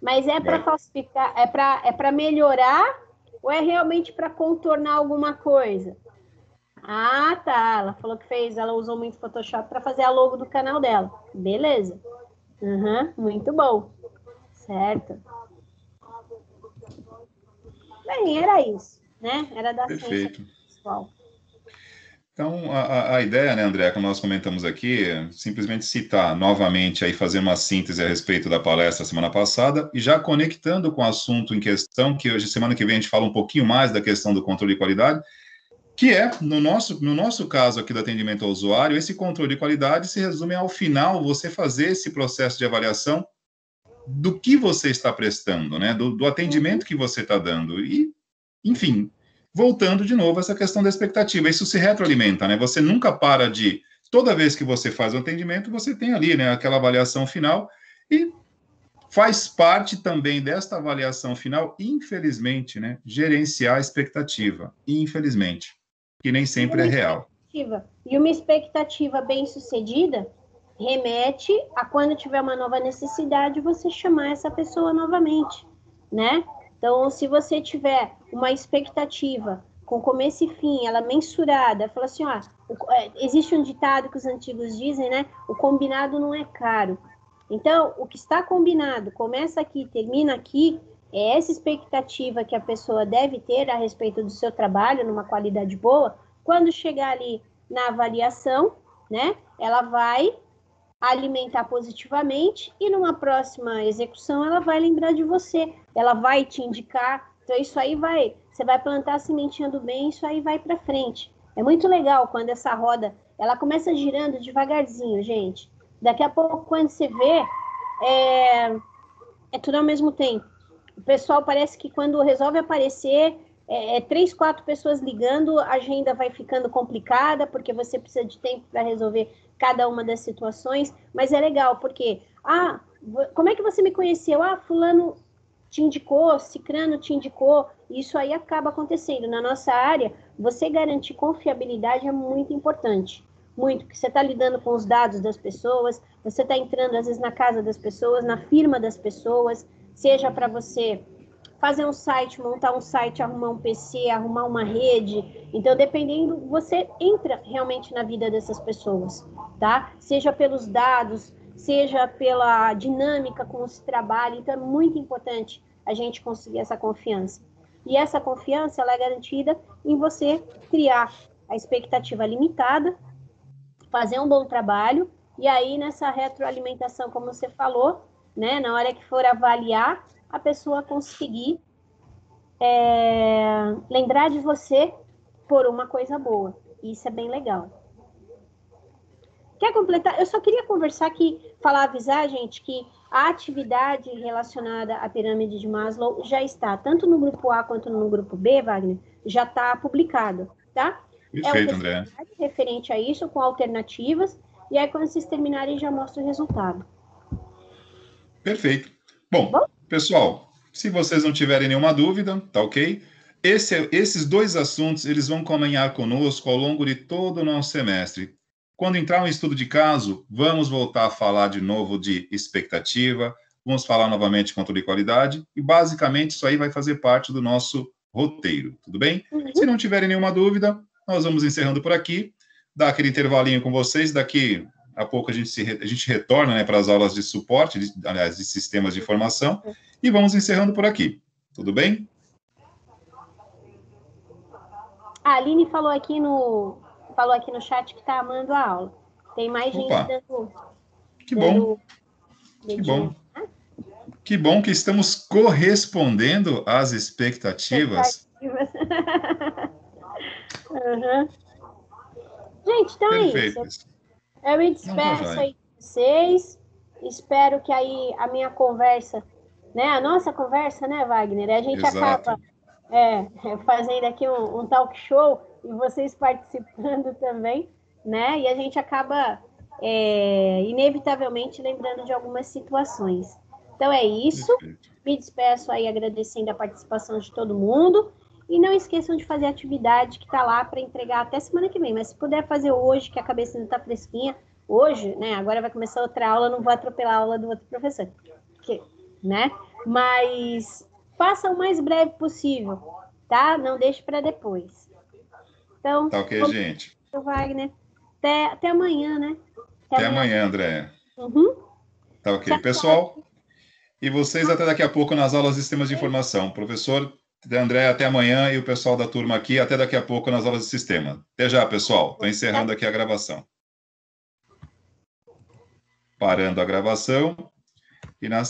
Mas é para falsificar, é para melhorar ou é realmente para contornar alguma coisa? Ah, tá. Ela falou que fez, ela usou muito Photoshop para fazer a logo do canal dela. Beleza. Muito bom. Certo. Bem, era isso, né? Era da ciência pessoal. Então, a ideia, né, André, como nós comentamos aqui, é simplesmente citar novamente, aí fazer uma síntese a respeito da palestra semana passada, e já conectando com o assunto em questão, que hoje, semana que vem, a gente fala um pouquinho mais da questão do controle de qualidade, que é, no nosso caso aqui do atendimento ao usuário, esse controle de qualidade se resume ao final, você fazer esse processo de avaliação do que você está prestando, né, do atendimento que você está dando, e, enfim, voltando de novo a essa questão da expectativa, isso se retroalimenta, né? Você nunca para de, toda vez que você faz um atendimento, você tem ali, né, aquela avaliação final, e faz parte também desta avaliação final, infelizmente, né, gerenciar a expectativa, infelizmente, que nem sempre é real. E uma expectativa bem-sucedida remete a quando tiver uma nova necessidade, você chamar essa pessoa novamente, né? Então, se você tiver uma expectativa com começo e fim, ela mensurada, fala assim, ó, existe um ditado que os antigos dizem, né? O combinado não é caro. Então, o que está combinado, começa aqui, termina aqui, é essa expectativa que a pessoa deve ter a respeito do seu trabalho, numa qualidade boa. Quando chegar ali na avaliação, né, ela vai alimentar positivamente e numa próxima execução ela vai lembrar de você, ela vai te indicar. Então isso aí você vai plantar a sementinha do bem, isso aí vai para frente. É muito legal quando essa roda, ela começa girando devagarzinho, gente. Daqui a pouco, quando você vê, é tudo ao mesmo tempo. O pessoal parece que quando resolve aparecer, 3, 4 pessoas ligando, a agenda vai ficando complicada, porque você precisa de tempo para resolver cada uma das situações, mas é legal, porque, como é que você me conheceu? Fulano te indicou, cicrano te indicou, isso aí acaba acontecendo. Na nossa área, você garantir confiabilidade é muito importante, muito, porque você está lidando com os dados das pessoas, você está entrando, às vezes, na casa das pessoas, na firma das pessoas, seja para você fazer um site, montar um site, arrumar um PC, arrumar uma rede. Então, dependendo, você entra realmente na vida dessas pessoas, tá? Seja pelos dados, seja pela dinâmica como se trabalha. Então, é muito importante a gente conseguir essa confiança. E essa confiança, ela é garantida em você criar a expectativa limitada, fazer um bom trabalho, e aí nessa retroalimentação, como você falou, né, na hora que for avaliar, a pessoa conseguir lembrar de você por uma coisa boa. Isso é bem legal. Quer completar? Eu só queria conversar aqui, avisar, gente, que a atividade relacionada à pirâmide de Maslow já está, tanto no grupo A quanto no grupo B, Wagner, já está publicado, tá? Perfeito, André. Referente a isso, com alternativas, e aí quando vocês terminarem já mostra o resultado. Perfeito. Bom, pessoal, se vocês não tiverem nenhuma dúvida, tá ok? Esses dois assuntos, eles vão caminhar conosco ao longo de todo o nosso semestre. Quando entrar um estudo de caso, vamos voltar a falar de novo de expectativa, vamos falar novamente de controle de qualidade, e basicamente isso aí vai fazer parte do nosso roteiro, tudo bem? Se não tiverem nenhuma dúvida, nós vamos encerrando por aqui, dar aquele intervalinho com vocês, daqui a pouco a gente retorna, né, para as aulas de suporte, aliás, de sistemas de informação, e vamos encerrando por aqui. Tudo bem? A Aline falou aqui no chat que está amando a aula. Tem mais gente dando... Que bom. Que bom. Que bom que estamos correspondendo às expectativas. Gente, então perfeito. É isso. Eu me despeço aí de vocês. Espero que aí a minha conversa, né? A nossa conversa, né, Wagner? A gente acaba fazendo aqui um talk show e vocês participando também, né? E a gente acaba inevitavelmente lembrando de algumas situações. Então é isso. Perfeito. Me despeço aí agradecendo a participação de todo mundo. E não esqueçam de fazer a atividade que está lá para entregar até semana que vem. Mas se puder fazer hoje, que a cabeça ainda está fresquinha, hoje, né? Agora vai começar outra aula, não vou atropelar a aula do outro professor. Né? Mas faça o mais breve possível, tá? Não deixe para depois. Então, tá ok, gente. Wagner. Até amanhã, né? Até amanhã, André. Uhum. Tá ok. Tchau, Pessoal, e vocês até daqui a pouco nas aulas de sistemas de informação. Professor André, até amanhã, e o pessoal da turma aqui, até daqui a pouco nas aulas de sistema. Até já, pessoal. Estou encerrando aqui a gravação. Parando a gravação. E na